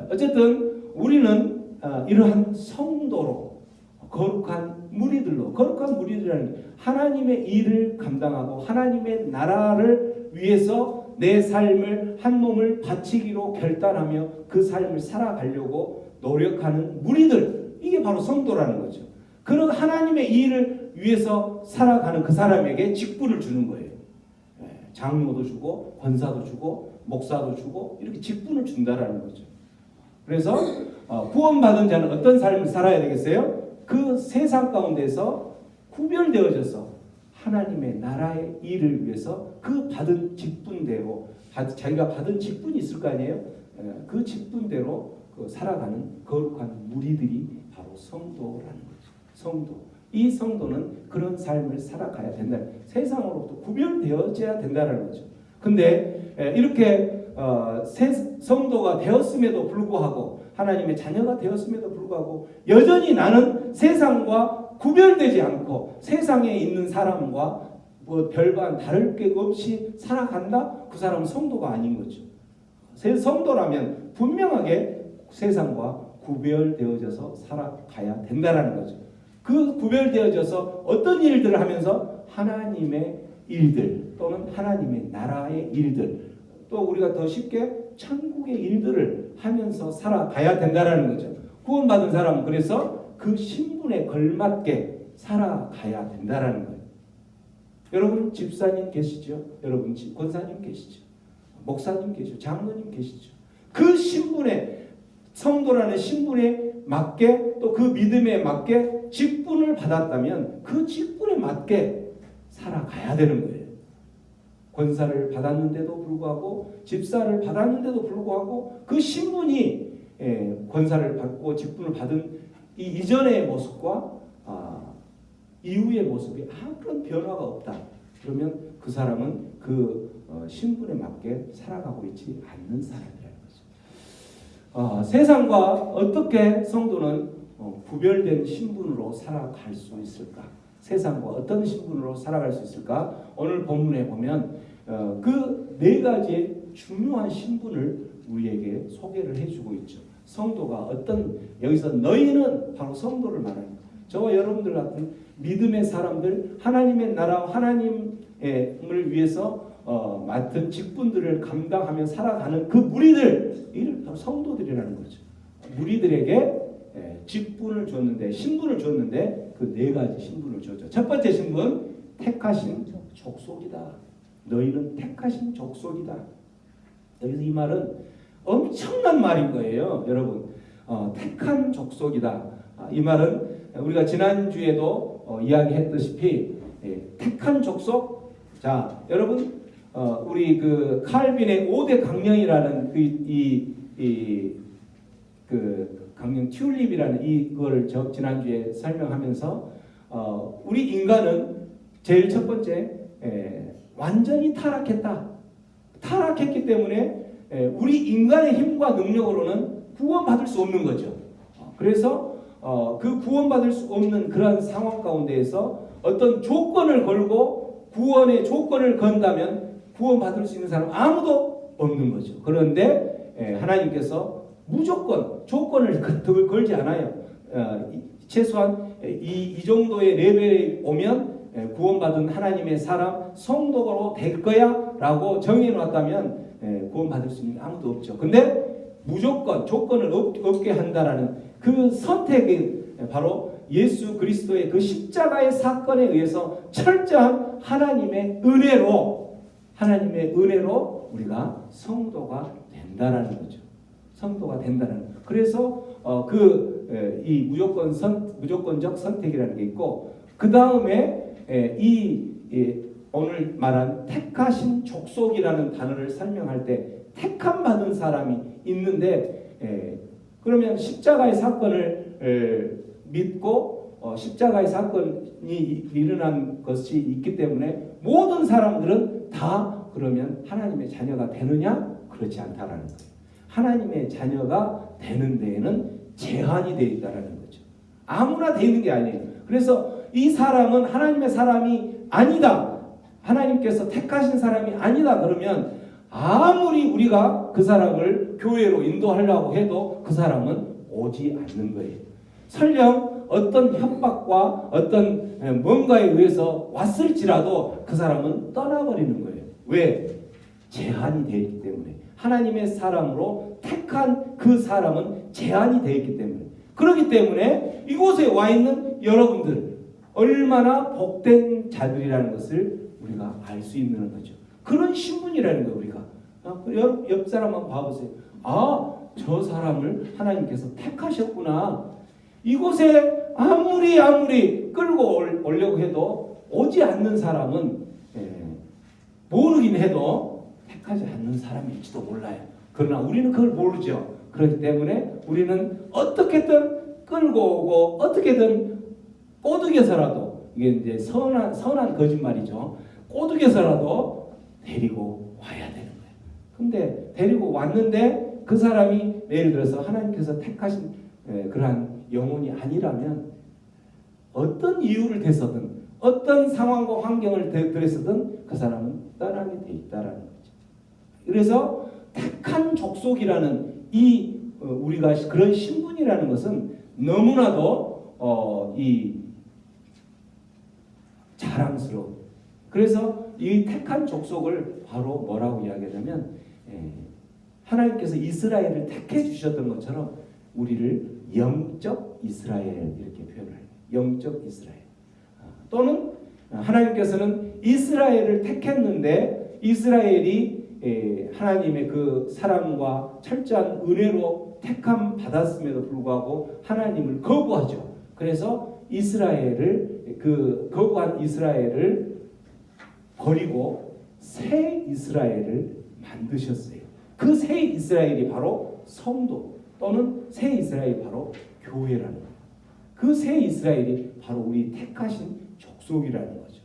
A: 어쨌든 우리는 이러한 성도로, 거룩한 무리들이라는 게 하나님의 일을 감당하고 하나님의 나라를 위해서 내 삶을 한 몸을 바치기로 결단하며 그 삶을 살아가려고 노력하는 무리들, 이게 바로 성도라는 거죠. 그런 하나님의 일을 위해서 살아가는 그 사람에게 직분을 주는 거예요. 장로도 주고 권사도 주고 목사도 주고 이렇게 직분을 준다라는 거죠. 그래서 구원받은 자는 어떤 삶을 살아야 되겠어요? 그 세상 가운데서 구별되어져서 하나님의 나라의 일을 위해서 그 받은 직분대로, 자기가 받은 직분이 있을 거 아니에요? 그 직분대로 살아가는 거룩한 무리들이 바로 성도라는 거죠. 성도. 이 성도는 그런 삶을 살아가야 된다. 세상으로부터 구별되어져야 된다는 거죠. 근데 이렇게 성도가 되었음에도 불구하고, 하나님의 자녀가 되었음에도 불구하고 여전히 나는 세상과 구별되지 않고 세상에 있는 사람과 별반 다를 게 없이 살아간다? 그 사람은 성도가 아닌 거죠. 성도라면 분명하게 세상과 구별되어져서 살아가야 된다는 거죠. 그 구별되어져서 어떤 일들을 하면서 하나님의 일들 또는 하나님의 나라의 일들, 또 우리가 더 쉽게 천국의 일들을 하면서 살아가야 된다는 거죠. 구원받은 사람은 그래서 그 신분에 걸맞게 살아가야 된다는 거예요. 여러분 집사님 계시죠? 여러분 권사님 계시죠? 목사님 계시죠? 장로님 계시죠? 그 신분에, 성도라는 신분에 맞게, 또 그 믿음에 맞게 직분을 받았다면 그 직분에 맞게 살아가야 되는 거예요. 권사를 받았는데도 불구하고, 집사를 받았는데도 불구하고 그 신분이 권사를 받고 직분을 받은 이 이전의 모습과 이후의 모습이 아무런 변화가 없다. 그러면 그 사람은 그 신분에 맞게 살아가고 있지 않는 사람이라는 거죠. 세상과 어떻게 성도는 구별된 신분으로 살아갈 수 있을까? 세상과 어떤 신분으로 살아갈 수 있을까? 오늘 본문에 보면 그 네 가지의 중요한 신분을 우리에게 소개를 해주고 있죠. 성도가 어떤, 여기서 너희는 바로 성도를 말합니다. 저와 여러분들 같은 믿음의 사람들, 하나님의 나라, 하나님을 위해서 맡은 직분들을 감당하며 살아가는 그 무리들, 이를 바로 성도들이라는 거죠. 무리들에게 직분을 줬는데, 신분을 줬는데 그 네 가지 신분을 줬죠. 첫 번째 신분, 택하신 족속이다. 너희는 택하신 족속이다. 여기서 이 말은 엄청난 말인 거예요, 여러분. 택한 족속이다. 이 말은 우리가 지난주에도 이야기했다시피 택한 족속. 자, 여러분, 우리 그 칼빈의 5대 강령이라는 그 강령 튤립이라는 이걸 지난주에 설명하면서 우리 인간은 제일 첫 번째 완전히 타락했다. 타락했기 때문에 우리 인간의 힘과 능력으로는 구원받을 수 없는 거죠. 그래서 그 구원받을 수 없는 그런 상황 가운데에서 어떤 조건을 걸고 구원의 조건을 건다면 구원받을 수 있는 사람 아무도 없는 거죠. 그런데 하나님께서 무조건 조건을 걸지 않아요. 최소한 이 정도의 레벨에 오면 구원받은 하나님의 사람, 성도로 될 거야 라고 정해놓았다면 구원받을 수 있는 아무도 없죠. 근데 무조건 조건을 없게 한다라는 그 선택이 바로 예수 그리스도의 그 십자가의 사건에 의해서 철저한 하나님의 은혜로 우리가 성도가 된다라는 거죠. 성도가 된다는 거죠. 그래서 이 무조건적 선택이라는 게 있고, 그 다음에 오늘 말한 택하신 족속이라는 단어를 설명할 때 택함 받은 사람이 있는데, 그러면 십자가의 사건을 믿고 십자가의 사건이 일어난 것이 있기 때문에 모든 사람들은 다 그러면 하나님의 자녀가 되느냐? 그렇지 않다라는 거예요. 하나님의 자녀가 되는 데에는 제한이 되어 있다라는 거죠. 아무나 되는 게 아니에요. 그래서 이 사람은 하나님의 사람이 아니다. 하나님께서 택하신 사람이 아니다. 그러면 아무리 우리가 그 사람을 교회로 인도하려고 해도 그 사람은 오지 않는 거예요. 설령 어떤 협박과 어떤 뭔가에 의해서 왔을지라도 그 사람은 떠나버리는 거예요. 왜? 제한이 되어 있기 때문에. 하나님의 사람으로 택한 그 사람은 제한이 되어 있기 때문에. 그렇기 때문에 이곳에 와 있는 여러분들 얼마나 복된 자들이라는 것을 우리가 알 수 있는 거죠. 그런 신분이라는 거예요. 우리가 옆 사람 한번 봐보세요. 아, 저 사람을 하나님께서 택하셨구나. 이곳에 아무리 끌고 오려고 해도 오지 않는 사람은 모르긴 해도 택하지 않는 사람일지도 몰라요. 그러나 우리는 그걸 모르죠. 그렇기 때문에 우리는 어떻게든 끌고 오고 어떻게든 꼬드겨서라도, 이게 이제 선한 거짓말이죠. 꼬드겨서라도 데리고 와야 되는 거예요. 근데 데리고 왔는데 그 사람이 예를 들어서 하나님께서 택하신 그러한 영혼이 아니라면 어떤 이유를 대서든 어떤 상황과 환경을 들여서든 그 사람은 떠나게 돼 있다라는 거죠. 그래서 택한 족속이라는 이 우리가 그런 신분이라는 것은 너무나도 이 자랑스러워. 그래서 이 택한 족속을 바로 뭐라고 이야기하냐면 하나님께서 이스라엘을 택해 주셨던 것처럼 우리를 영적 이스라엘 이렇게 표현을 해요. 영적 이스라엘. 또는 하나님께서는 이스라엘을 택했는데 이스라엘이 하나님의 그 사랑과 철저한 은혜로 택함 받았음에도 불구하고 하나님을 거부하죠. 그래서 이스라엘을 그 거부한 이스라엘을 버리고 새 이스라엘을 만드셨어요. 그 새 이스라엘이 바로 성도 또는 새 이스라엘이 바로 교회라는 거예요. 그 새 이스라엘이 바로 우리 택하신 족속이라는 거죠.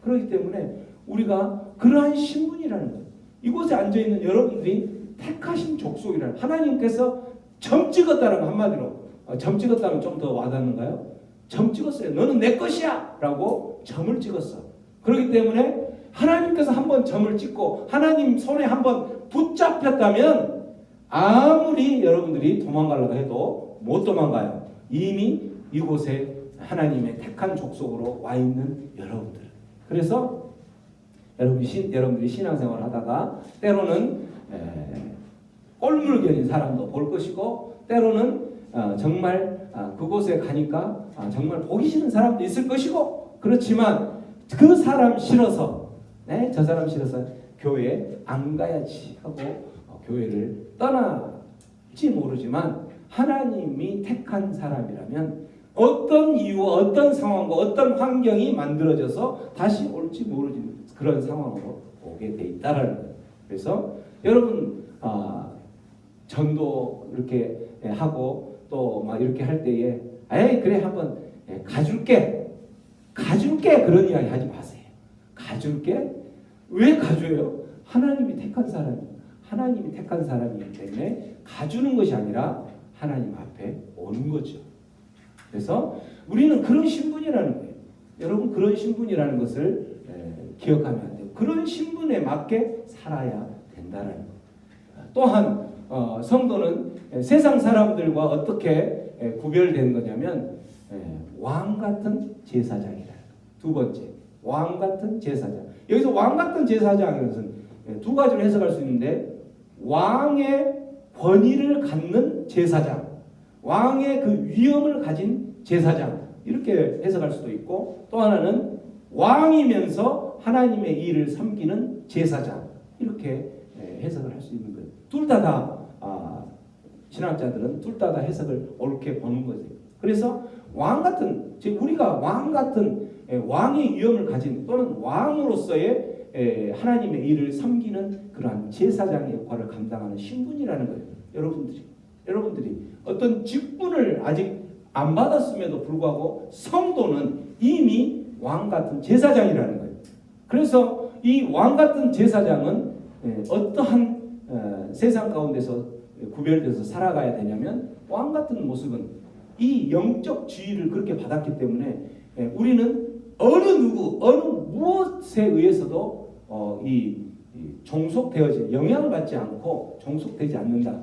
A: 그렇기 때문에 우리가 그러한 신분이라는 거예요. 이곳에 앉아있는 여러분들이 택하신 족속이라는, 하나님께서 점 찍었다는 거, 한마디로 점 찍었다면 좀 더 와닿는가요? 점 찍었어요. 너는 내 것이야 라고 점을 찍었어. 그렇기 때문에 하나님께서 한번 점을 찍고 하나님 손에 한번 붙잡혔다면 아무리 여러분들이 도망가려고 해도 못 도망가요. 이미 이곳에 하나님의 택한 족속으로 와 있는 여러분들. 그래서 여러분들이 신앙생활 하다가 때로는 꼴물견인 사람도 볼 것이고 때로는 정말 그곳에 가니까 정말 보기 싫은 사람도 있을 것이고, 그렇지만 그 사람 싫어서 저 사람 싫어서 교회에 안 가야지 하고 교회를 떠날지 모르지만 하나님이 택한 사람이라면 어떤 이유와 어떤 상황과 어떤 환경이 만들어져서 다시 올지 모르는 그런 상황으로 오게 돼 있다라는 거예요. 그래서 여러분 전도 이렇게 하고 또 막 이렇게 할 때에 에이 그래 한번 가줄게 그런 이야기 하지 마세요. 가줄게? 왜 가줘요? 하나님이 택한 사람이기 때문에 가주는 것이 아니라 하나님 앞에 오는 거죠. 그래서 우리는 그런 신분이라는 거예요. 여러분 그런 신분이라는 것을 기억하면 안 돼요. 그런 신분에 맞게 살아야 된다는 거예요. 또한 성도는 세상 사람들과 어떻게 구별된 거냐면 왕 같은 제사장이라는 거예요. 두 번째, 왕 같은 제사장. 여기서 왕 같은 제사장인 것은 두 가지로 해석할 수 있는데, 왕의 권위를 갖는 제사장, 왕의 그 위엄을 가진 제사장, 이렇게 해석할 수도 있고, 또 하나는 왕이면서 하나님의 일을 섬기는 제사장, 이렇게 해석을 할 수 있는 거예요. 둘 다 신학자들은 둘 다 해석을 옳게 보는 거죠. 그래서 왕 같은, 즉 우리가 왕 같은 왕의 위엄을 가진 또는 왕으로서의 하나님의 일을 섬기는 그러한 제사장의 역할을 감당하는 신분이라는 거예요. 여러분들이 어떤 직분을 아직 안 받았음에도 불구하고 성도는 이미 왕 같은 제사장이라는 거예요. 그래서 이 왕 같은 제사장은 어떠한 세상 가운데서 구별돼서 살아가야 되냐면 왕 같은 모습은 이 영적 지위를 그렇게 받았기 때문에 우리는 어느 누구 어느 무엇에 의해서도 이 종속되어지 영향을 받지 않고 종속되지 않는다.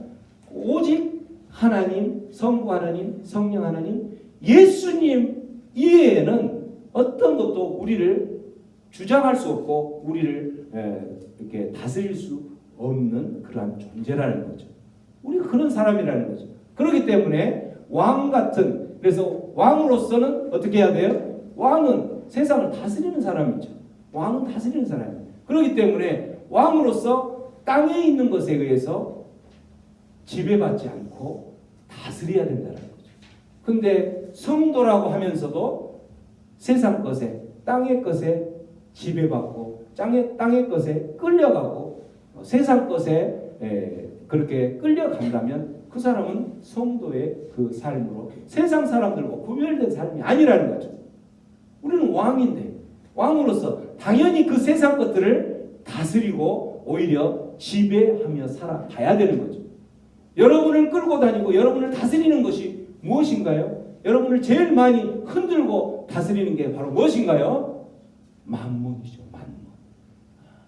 A: 오직 하나님, 성부 하나님, 성령 하나님, 예수님 이외에는 어떤 것도 우리를 주장할 수 없고 우리를 이렇게 다스릴 수 없는 그러한 존재라는 거죠. 우리가 그런 사람이라는 거죠. 그렇기 때문에 왕 같은, 그래서 왕으로서는 어떻게 해야 돼요? 왕은 세상을 다스리는 사람이죠. 왕은 다스리는 사람이에요. 그렇기 때문에 왕으로서 땅에 있는 것에 의해서 지배받지 않고 다스려야 된다는 거죠. 근데 성도라고 하면서도 세상 것에, 땅의 것에 지배받고 땅의 것에 끌려가고 세상 것에 그렇게 끌려간다면 그 사람은 성도의 그 삶으로 세상 사람들과 구별된 삶이 아니라는 거죠. 우리는 왕인데 왕으로서 당연히 그 세상 것들을 다스리고 오히려 지배하며 살아가야 되는 거죠. 여러분을 끌고 다니고 여러분을 다스리는 것이 무엇인가요? 여러분을 제일 많이 흔들고 다스리는 게 바로 무엇인가요? 만문이죠. 만문.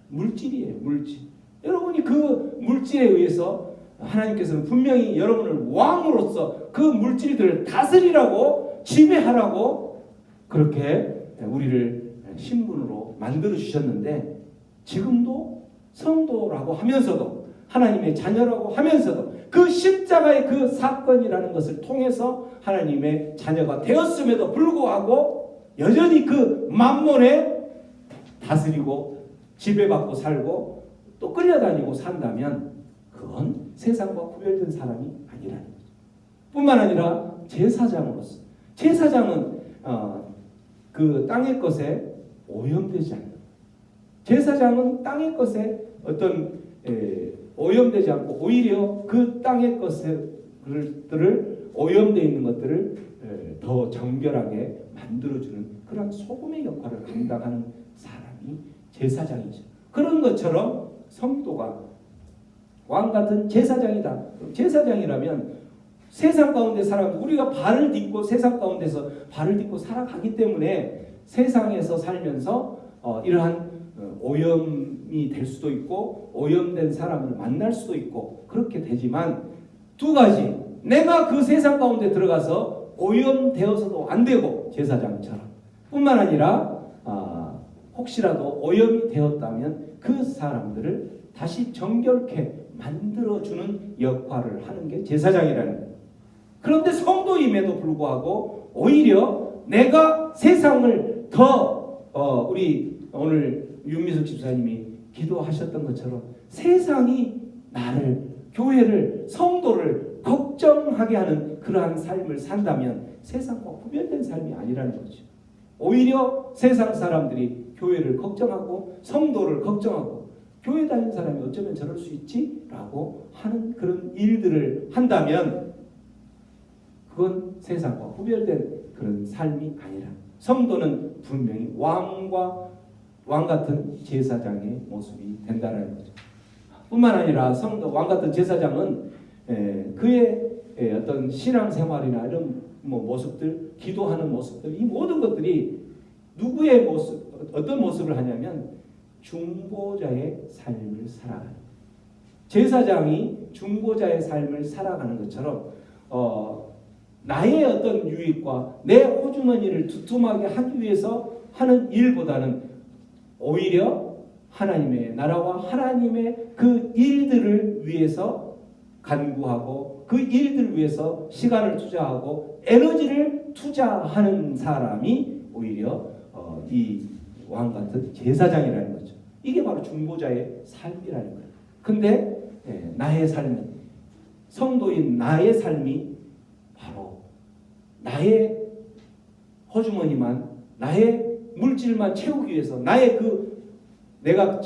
A: 물질이에요. 물질. 여러분이 그 물질에 의해서 하나님께서는 분명히 여러분을 왕으로서 그 물질들을 다스리라고 지배하라고 그렇게 우리를 신분으로 만들어 주셨는데 지금도 성도라고 하면서도 하나님의 자녀라고 하면서도 그 십자가의 그 사건이라는 것을 통해서 하나님의 자녀가 되었음에도 불구하고 여전히 그 만몬에 다스리고 지배받고 살고 또 끌려다니고 산다면 그건 세상과 구별된 사람이 아니라는 거죠. 뿐만 아니라 제사장으로서 제사장은 그 땅의 것에 오염되지 않는 제사장은 땅의 것에 어떤 오염되지 않고 오히려 그 땅의 것들을 오염되어 있는 것들을 더 정결하게 만들어주는 그런 소금의 역할을 감당하는 사람이 제사장이죠. 그런 것처럼 성도가 왕 같은 제사장이다. 제사장이라면 세상 가운데 살아가고 우리가 발을 딛고 세상 가운데서 발을 딛고 살아가기 때문에 세상에서 살면서 이러한 오염이 될 수도 있고 오염된 사람을 만날 수도 있고 그렇게 되지만 두 가지 내가 그 세상 가운데 들어가서 오염되어서도 안 되고 제사장처럼 뿐만 아니라 혹시라도 오염이 되었다면 그 사람들을 다시 정결케 만들어주는 역할을 하는 게 제사장이라는 거예요. 그런데 성도임에도 불구하고 오히려 내가 세상을 더 우리 오늘 윤미숙 집사님이 기도하셨던 것처럼 세상이 나를 교회를 성도를 걱정하게 하는 그러한 삶을 산다면 세상과 구별된 삶이 아니라는 거죠. 오히려 세상 사람들이 교회를 걱정하고 성도를 걱정하고 교회 다니는 사람이 어쩌면 저럴 수 있지? 라고 하는 그런 일들을 한다면 그건 세상과 구별된 그런 삶이 아니라 성도는 분명히 왕 같은 제사장의 모습이 된다는 거죠. 뿐만 아니라 성도 왕 같은 제사장은 그의 어떤 신앙생활이나 이런 모습들, 기도하는 모습들, 이 모든 것들이 누구의 모습, 어떤 모습을 하냐면 중보자의 삶을 살아가는 제사장이 중보자의 삶을 살아가는 것처럼 나의 어떤 유익과 내 호주머니를 두툼하게 하기 위해서 하는 일보다는 오히려 하나님의 나라와 하나님의 그 일들을 위해서 간구하고 그 일들을 위해서 시간을 투자하고 에너지를 투자하는 사람이 오히려 이 왕 같은 제사장이라는 거죠. 이게 바로 중보자의 삶이라는 거예요. 근데 나의 삶이 성도인 나의 삶이 바로 나의 호주머니만 나의 물질만 채우기 위해서 나의 그 내가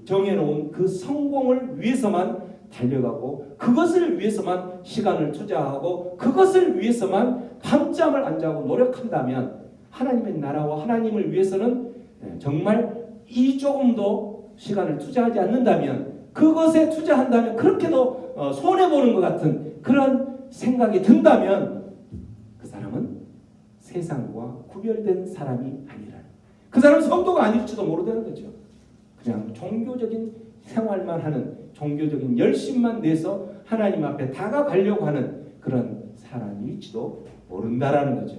A: 정해놓은 그 성공을 위해서만 달려가고 그것을 위해서만 시간을 투자하고 그것을 위해서만 밤잠을 안 자고 노력한다면 하나님의 나라와 하나님을 위해서는 정말 이 조금도 시간을 투자하지 않는다면 그것에 투자한다면 그렇게도 손해보는 것 같은 그런 생각이 든다면 그 사람은 세상과 구별된 사람이 아니라는 그 사람은 성도가 아닐지도 모르다는 거죠. 그냥 종교적인 생활만 하는 종교적인 열심만 내서 하나님 앞에 다가가려고 하는 그런 사람일지도 모른다라는 거죠.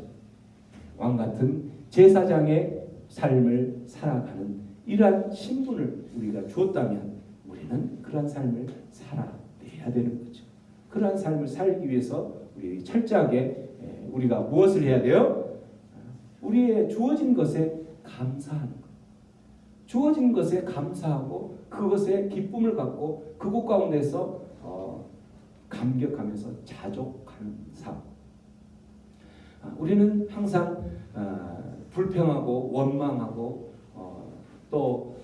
A: 왕같은 제사장의 삶을 살아가는 이러한 신분을 우리가 주었다면 우리는 그러한 삶을 살아내야 되는 거죠. 그러한 삶을 살기 위해서 우리 철저하게 우리가 무엇을 해야 돼요? 우리의 주어진 것에 감사하는 것. 주어진 것에 감사하고 그것에 기쁨을 갖고 그곳 가운데서 감격하면서 자족하는 삶. 우리는 항상 불평하고 원망하고 또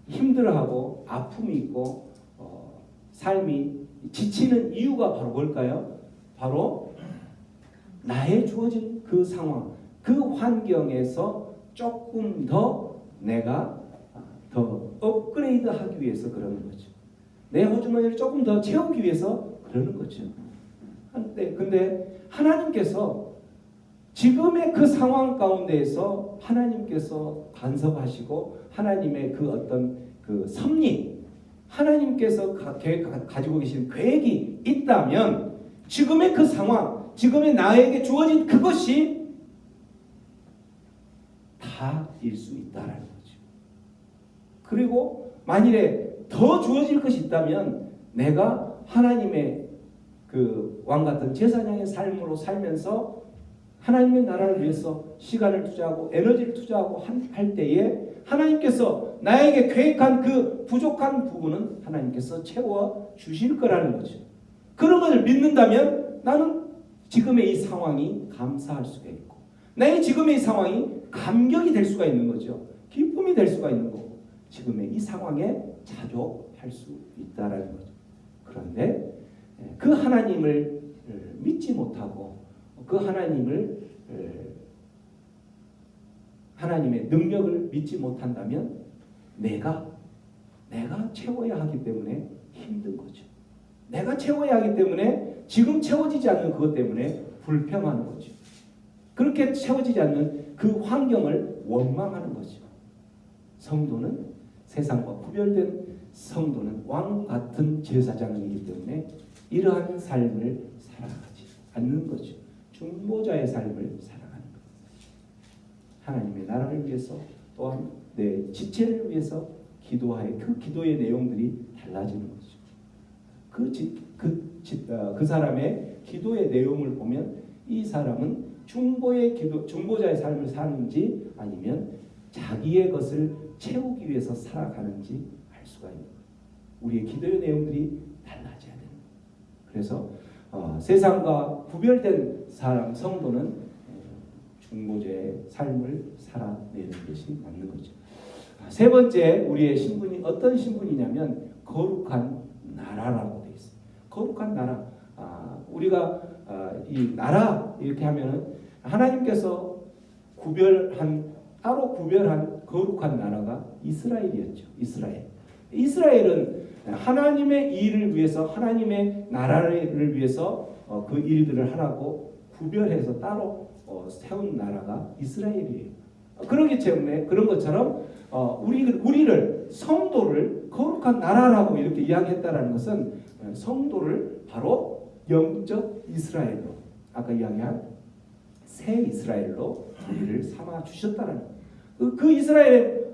A: 힘들어하고 아픔이 있고 삶이 지치는 이유가 바로 뭘까요? 바로 나의 주어진 그 상황, 그 환경에서 조금 더 내가 더 업그레이드하기 위해서 그러는 거죠. 내 호주머니를 조금 더 채우기 위해서 그러는 거죠. 근데 하나님께서 지금의 그 상황 가운데에서 하나님께서 간섭하시고 하나님의 그 어떤 그 섭리, 하나님께서 가지고 계신 계획이 있다면 지금의 그 상황, 지금의 나에게 주어진 그것이 다일 수 있다라는 거죠. 그리고 만일에 더 주어질 것이 있다면 내가 하나님의 그 왕같은 제사장의 삶으로 살면서 하나님의 나라를 위해서 시간을 투자하고 에너지를 투자하고 할 때에 하나님께서 나에게 계획한 그 부족한 부분은 하나님께서 채워 주실 거라는 거죠. 그런 것을 믿는다면 나는 지금의 이 상황이 감사할 수가 있고 나의 지금의 이 상황이 감격이 될 수가 있는 거죠. 기쁨이 될 수가 있는 거고 지금의 이 상황에 자족할 수 있다라는 거죠. 그런데 그 하나님을 믿지 못하고 그 하나님의 능력을 믿지 못한다면 내가 채워야 하기 때문에 힘든 거죠. 내가 채워야 하기 때문에 지금 채워지지 않는 그것 때문에 불평하는 거죠. 그렇게 채워지지 않는 그 환경을 원망하는 거죠. 성도는 세상과 구별된 성도는 왕 같은 제사장이기 때문에 이러한 삶을 살아가지 않는 거죠. 중보자의 삶을 살아가는 거죠. 하나님의 나라를 위해서 또한 내 지체를 위해서 기도하여 그 기도의 내용들이 달라지는 거죠. 그 사람의 기도의 내용을 보면 이 사람은 중보자의 삶을 사는지 아니면 자기의 것을 채우기 위해서 살아가는지 알 수가 있는 거예요. 우리의 기도의 내용들이 달라져야 되는 거예요. 그래서 세상과 구별된 사람 성도는 중보자의 삶을 살아내는 것이 맞는 거죠. 세 번째 우리의 신분이 어떤 신분이냐면 거룩한 나라라고 되어 있어요. 거룩한 나라. 우리가 이 나라 이렇게 하면은 하나님께서 따로 구별한 거룩한 나라가 이스라엘이었죠. 이스라엘은 하나님의 일을 위해서 하나님의 나라를 위해서 그 일들을 하라고 구별해서 따로 세운 나라가 이스라엘이에요. 그렇기 때문에 그런 것처럼 우리를 성도를 거룩한 나라라고 이렇게 이야기했다라는 것은 성도를 바로 영적 이스라엘로 아까 이야기한 새 이스라엘로 우리를 삼아 주셨다는 그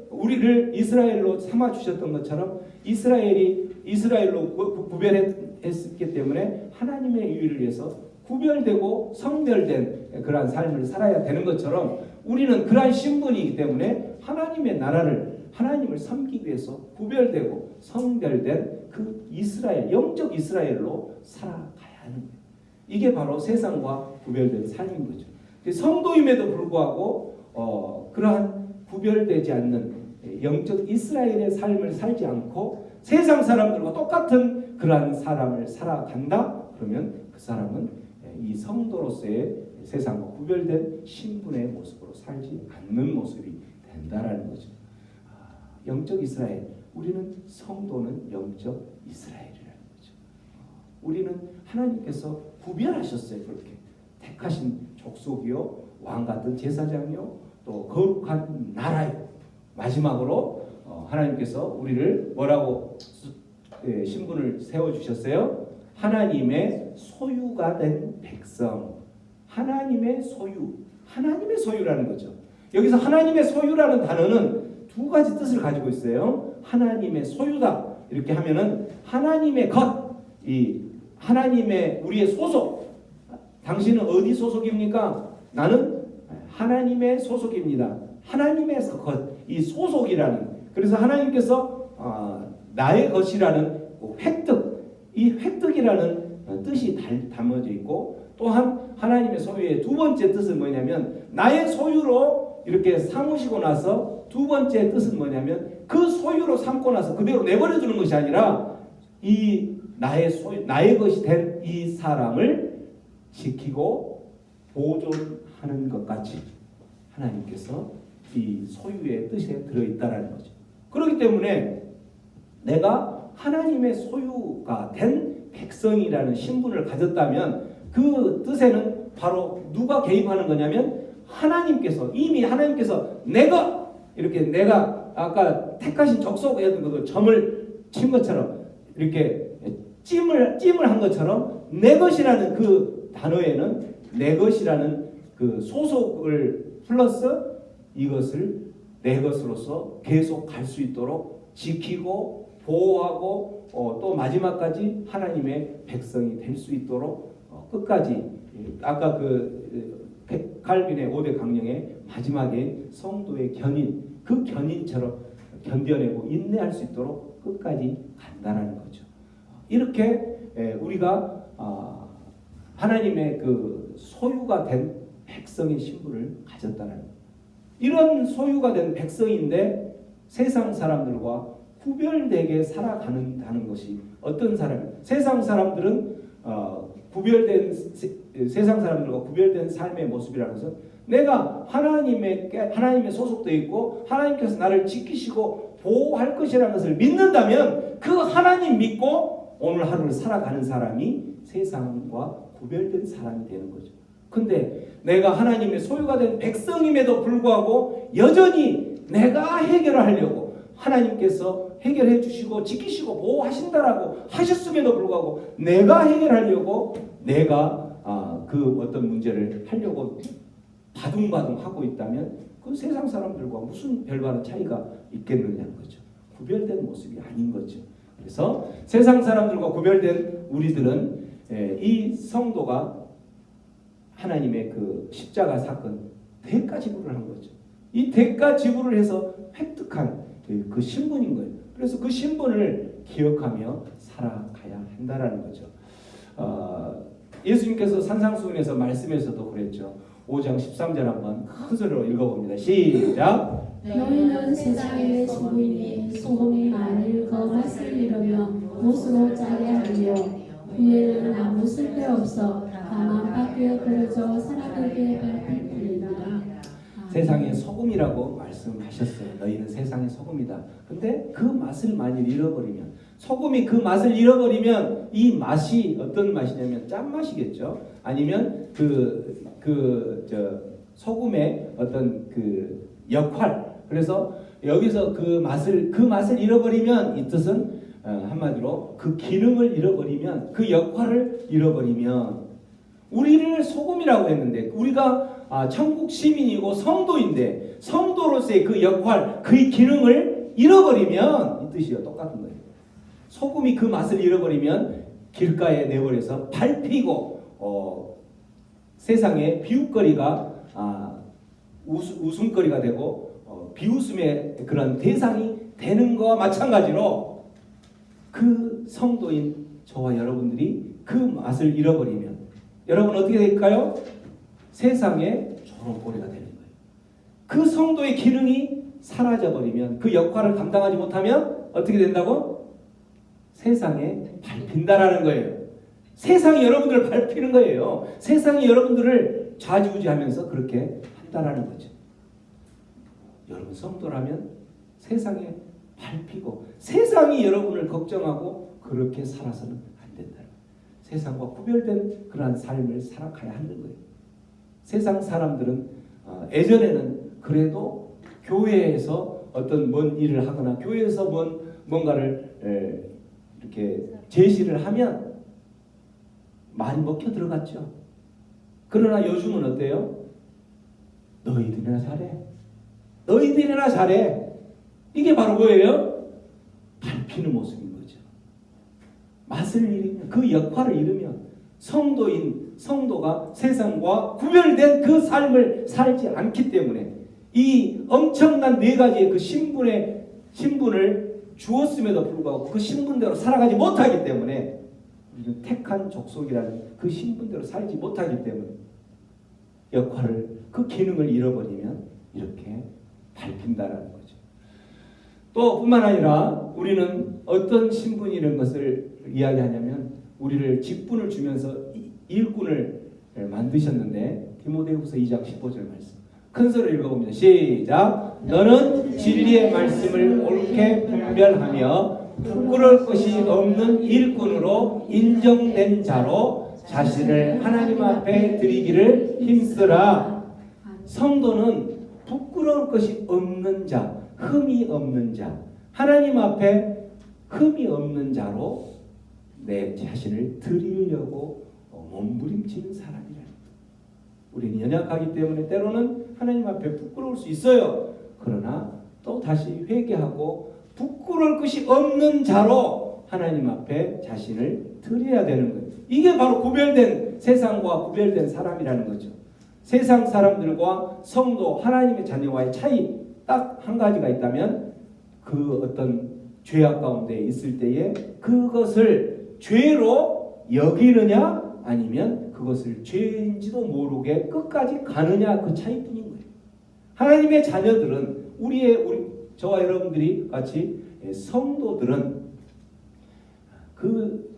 A: 우리를 이스라엘로 삼아 주셨던 것처럼 이스라엘로 구별했기 때문에 하나님의 의를 위해서 구별되고 성별된 그러한 삶을 살아야 되는 것처럼 우리는 그러한 신분이기 때문에 하나님의 나라를 하나님을 섬기기 위해서 구별되고 성별된 그 이스라엘 영적 이스라엘로 살아가야 하는 거예요. 이게 바로 세상과 구별된 삶인 거죠. 성도임에도 불구하고 그러한 구별되지 않는 영적 이스라엘의 삶을 살지 않고 세상 사람들과 똑같은 그러한 사람을 살아간다? 그러면 그 사람은 이 성도로서의 세상과 구별된 신분의 모습으로 살지 않는 모습이 된다라는 거죠. 영적 이스라엘, 우리는 성도는 영적 이스라엘이라는 거죠. 우리는 하나님께서 구별하셨어요. 그렇게 택하신 족속이요, 왕 같은 제사장이요, 또 거룩한 나라요. 마지막으로 하나님께서 우리를 뭐라고 신분을 세워주셨어요? 하나님의 소유가 된 백성. 하나님의 소유, 하나님의 소유라는 거죠. 여기서 하나님의 소유라는 단어는 두 가지 뜻을 가지고 있어요. 하나님의 소유다 이렇게 하면은 하나님의 것, 이 하나님의 우리의 소속. 당신은 어디 소속입니까? 나는 하나님의 소속입니다. 하나님의 것, 이 소속이라는. 그래서 하나님께서 나의 것이라는 획득, 이 획득이라는 뜻이 담아져 있고, 또한 하나님의 소유의 두 번째 뜻은 뭐냐면 나의 소유로 이렇게 삼으시고 나서 두 번째 뜻은 뭐냐면 그 소유로 삼고 나서 그대로 내버려 두는 것이 아니라 이 나의 소유, 나의 것이 된 이 사람을 지키고 보존하는 것 같이 하나님께서 이 소유의 뜻에 들어있다라는 거죠. 그렇기 때문에 내가 하나님의 소유가 된 백성이라는 신분을 가졌다면 그 뜻에는 바로 누가 개입하는 거냐면 하나님께서, 이미 하나님께서 내가 이렇게 내가 아까 택하신 족속에 그 점을 친 것처럼 이렇게 찜을 한 것처럼 내 것이라는 그 단어에는 내 것이라는 그 소속을 플러스 이것을 내 것으로서 계속 갈 수 있도록 지키고 보호하고 또 마지막까지 하나님의 백성이 될 수 있도록 끝까지 아까 그 칼빈의 5대 강령의 마지막에 성도의 견인, 그 견인처럼 견뎌내고 인내할 수 있도록 끝까지 간다라는 거죠. 이렇게 우리가 하나님의 그 소유가 된 백성의 신분을 가졌다는 거예요. 이런 소유가 된 백성인데 세상 사람들과 구별되게 살아가는다는 것이 어떤 사람이에요? 세상 사람들은 구별된 세상 사람들과 구별된 삶의 모습이라는 것은 내가 하나님의 소속되어 있고 하나님께서 나를 지키시고 보호할 것이라는 것을 믿는다면 그 하나님 믿고 오늘 하루를 살아가는 사람이 세상과 구별된 사람이 되는 거죠. 근데 내가 하나님의 소유가 된 백성임에도 불구하고 여전히 내가 해결하려고 하나님께서 해결해 주시고 지키시고 보호하신다라고 하셨음에도 불구하고 내가 해결하려고 내가 그 어떤 문제를 하려고 바둥바둥 하고 있다면 그 세상 사람들과 무슨 별다른 차이가 있겠느냐는 거죠. 구별된 모습이 아닌 거죠. 그래서 세상 사람들과 구별된 우리들은 이 성도가 하나님의 그 십자가 사건 대가 지불을 한 거죠. 이 대가 지불을 해서 획득한 그 신분인 거예요. 그래서 그 신분을 기억하며 살아가야 한다라는 거죠. 예수님께서 산상수훈에서 말씀에서도 그랬죠. 5장 13절 한번 큰 소리로 읽어봅니다. 시작.
B: 너희는 세상의 소금이니 소금이 만일 그 맛을 잃으면 못으로 짜게 하며 후에는 아무 쓸데없어 다만 밖에 버려져 사람에게 밟힐 뿐이니라.
A: 세상의 소금이라고 말씀하셨어요. 너희는 세상의 소금이다. 근데 그 맛을 만일 잃어버리면, 소금이 그 맛을 잃어버리면 이 맛이 어떤 맛이냐면 짠맛이겠죠. 아니면 소금의 어떤 그 역할. 그래서 여기서 그 맛을 잃어버리면 이 뜻은 한마디로 그 기능을 잃어버리면, 그 역할을 잃어버리면, 우리를 소금이라고 했는데 우리가 천국 시민이고 성도인데 성도로서의 그 역할, 그 기능을 잃어버리면 이 뜻이요 똑같은 거예요. 소금이 그 맛을 잃어버리면 길가에 내버려서 밟히고 세상에 비웃거리가 웃음거리가 되고 비웃음의 그런 대상이 되는 것과 마찬가지로 그 성도인 저와 여러분들이 그 맛을 잃어버리면 여러분 어떻게 될까요? 세상에 조롱거리가 되는 거예요. 그 성도의 기능이 사라져버리면, 그 역할을 감당하지 못하면 어떻게 된다고? 세상에 밟힌다라는 거예요. 세상이 여러분들을 밟히는 거예요. 세상이 여러분들을 좌지우지하면서 그렇게 한다라는 거죠. 여러분 성도라면 세상에 밟히고 세상이 여러분을 걱정하고 그렇게 살아서는 안 된다. 세상과 구별된 그러한 삶을 살아가야 하는 거예요. 세상 사람들은 예전에는 그래도 교회에서 어떤 뭔 일을 하거나 교회에서 뭔가를 이렇게 제시를 하면 많이 먹혀 들어갔죠. 그러나 요즘은 어때요? 너희들이나 잘해. 너희들이나 잘해. 이게 바로 뭐예요? 밟히는 모습인 거죠. 맛을 잃으면, 그 역할을 잃으면 성도가 세상과 구별된 그 삶을 살지 않기 때문에 이 엄청난 네 가지의 그 신분을 주었음에도 불구하고 그 신분대로 살아가지 못하기 때문에 우리는 택한 족속이라는 그 신분대로 살지 못하기 때문에 역할을, 그 기능을 잃어버리면 이렇게 밟힌다라는 거죠. 또 뿐만 아니라 우리는 어떤 신분이 이런 것을 이야기하냐면 우리를 직분을 주면서 일꾼을 만드셨는데 디모데후서 2장 15절 말씀 큰 소리로 읽어봅니다. 시작. 너는 진리의 말씀을 옳게 분별하며 부끄러울 것이 없는 일꾼으로 인정된 자로 자신을 하나님 앞에 드리기를 힘쓰라. 성도는 부끄러울 것이 없는 자, 흠이 없는 자, 하나님 앞에 흠이 없는 자로 내 자신을 드리려고 몸부림치는 사람이라. 우리는 연약하기 때문에 때로는 하나님 앞에 부끄러울 수 있어요. 그러나 또 다시 회개하고 부끄러울 것이 없는 자로 하나님 앞에 자신을 드려야 되는 거예요. 이게 바로 구별된, 세상과 구별된 사람이라는 거죠. 세상 사람들과 성도 하나님의 자녀와의 차이 딱 한 가지가 있다면 그 어떤 죄악 가운데 있을 때에 그것을 죄로 여기느냐 아니면 그것을 죄인지도 모르게 끝까지 가느냐, 그 차이뿐인 거예요. 하나님의 자녀들은 저와 여러분들이 같이 성도들은 그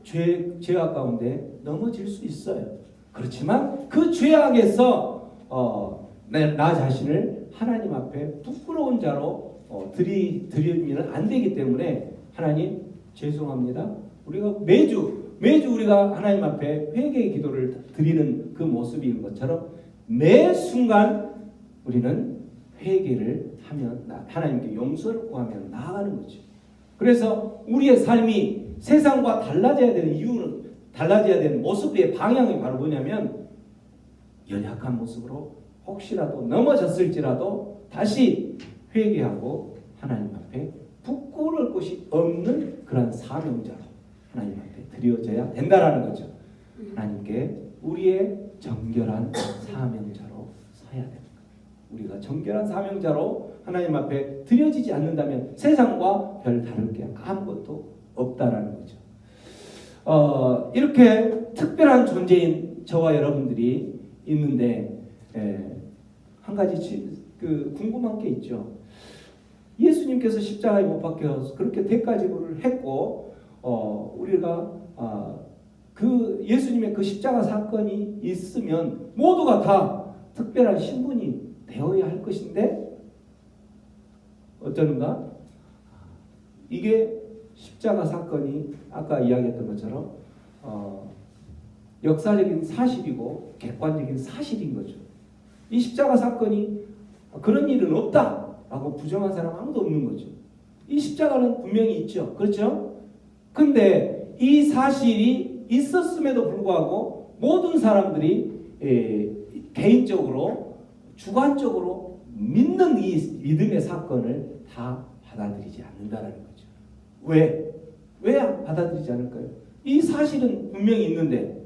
A: 죄악 가운데 넘어질 수 있어요. 그렇지만 그 죄악에서 나 자신을 하나님 앞에 부끄러운 자로 드리면 안 되기 때문에 하나님 죄송합니다. 우리가 매주 우리가 하나님 앞에 회개의 기도를 드리는 그 모습인 것처럼 매 순간 우리는 회개를 하면 하나님께 용서를 구하며 나아가는 거죠. 그래서 우리의 삶이 세상과 달라져야 되는 이유는, 달라져야 되는 모습의 방향이 바로 뭐냐면 연약한 모습으로 혹시라도 넘어졌을지라도 다시 회개하고 하나님 앞에 부끄러울 것이 없는 그런 사명자로 하나님 앞에 드려져야 된다라는 거죠. 하나님께 우리의 정결한 사명자로 서야 됩니다. 우리가 정결한 사명자로 하나님 앞에 드려지지 않는다면 세상과 별 다를 게 아무것도 없다라는 거죠. 이렇게 특별한 존재인 저와 여러분들이 있는데 한 가지 궁금한 게 있죠. 예수님께서 십자가에 못 박혀서 그렇게 대가지고를 했고 우리가 그 예수님의 그 십자가 사건이 있으면 모두가 다 특별한 신분이 되어야 할 것인데 어쩌는가? 이게 십자가 사건이 아까 이야기했던 것처럼 역사적인 사실이고 객관적인 사실인 거죠. 이 십자가 사건이 그런 일은 없다라고 부정한 사람 아무도 없는 거죠. 이 십자가는 분명히 있죠. 그렇죠? 근데 이 사실이 있었음에도 불구하고 모든 사람들이 개인적으로 주관적으로 믿는 이 믿음의 사건을 다 받아들이지 않는다라는 거죠. 왜 받아들이지 않을까요? 이 사실은 분명히 있는데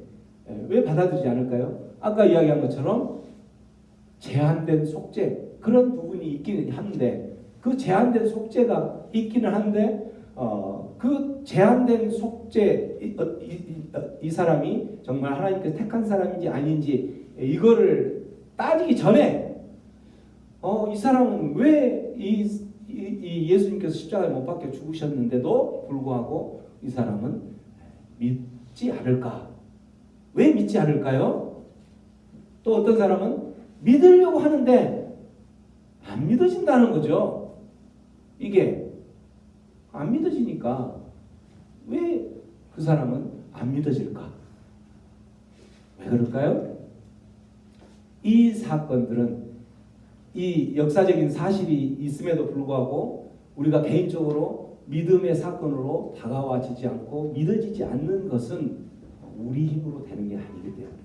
A: 왜 받아들이지 않을까요? 아까 이야기한 것처럼 제한된 속죄, 그런 부분이 있기는 한데 그 제한된 속죄가 있기는 한데 그 제한된 속죄 이 사람이 정말 하나님께서 택한 사람인지 아닌지 이거를 따지기 전에 이 사람은 왜 이 예수님께서 십자가에 못 박혀 죽으셨는데도 불구하고 이 사람은 믿지 않을까? 왜 믿지 않을까요? 또 어떤 사람은 믿으려고 하는데 안 믿어진다는 거죠. 이게 안 믿어지니까 왜 그 사람은 안 믿어질까? 왜 그럴까요? 이 사건들은 이 역사적인 사실이 있음에도 불구하고 우리가 개인적으로 믿음의 사건으로 다가와지지 않고 믿어지지 않는 것은 우리 힘으로 되는 게 아니기 때문에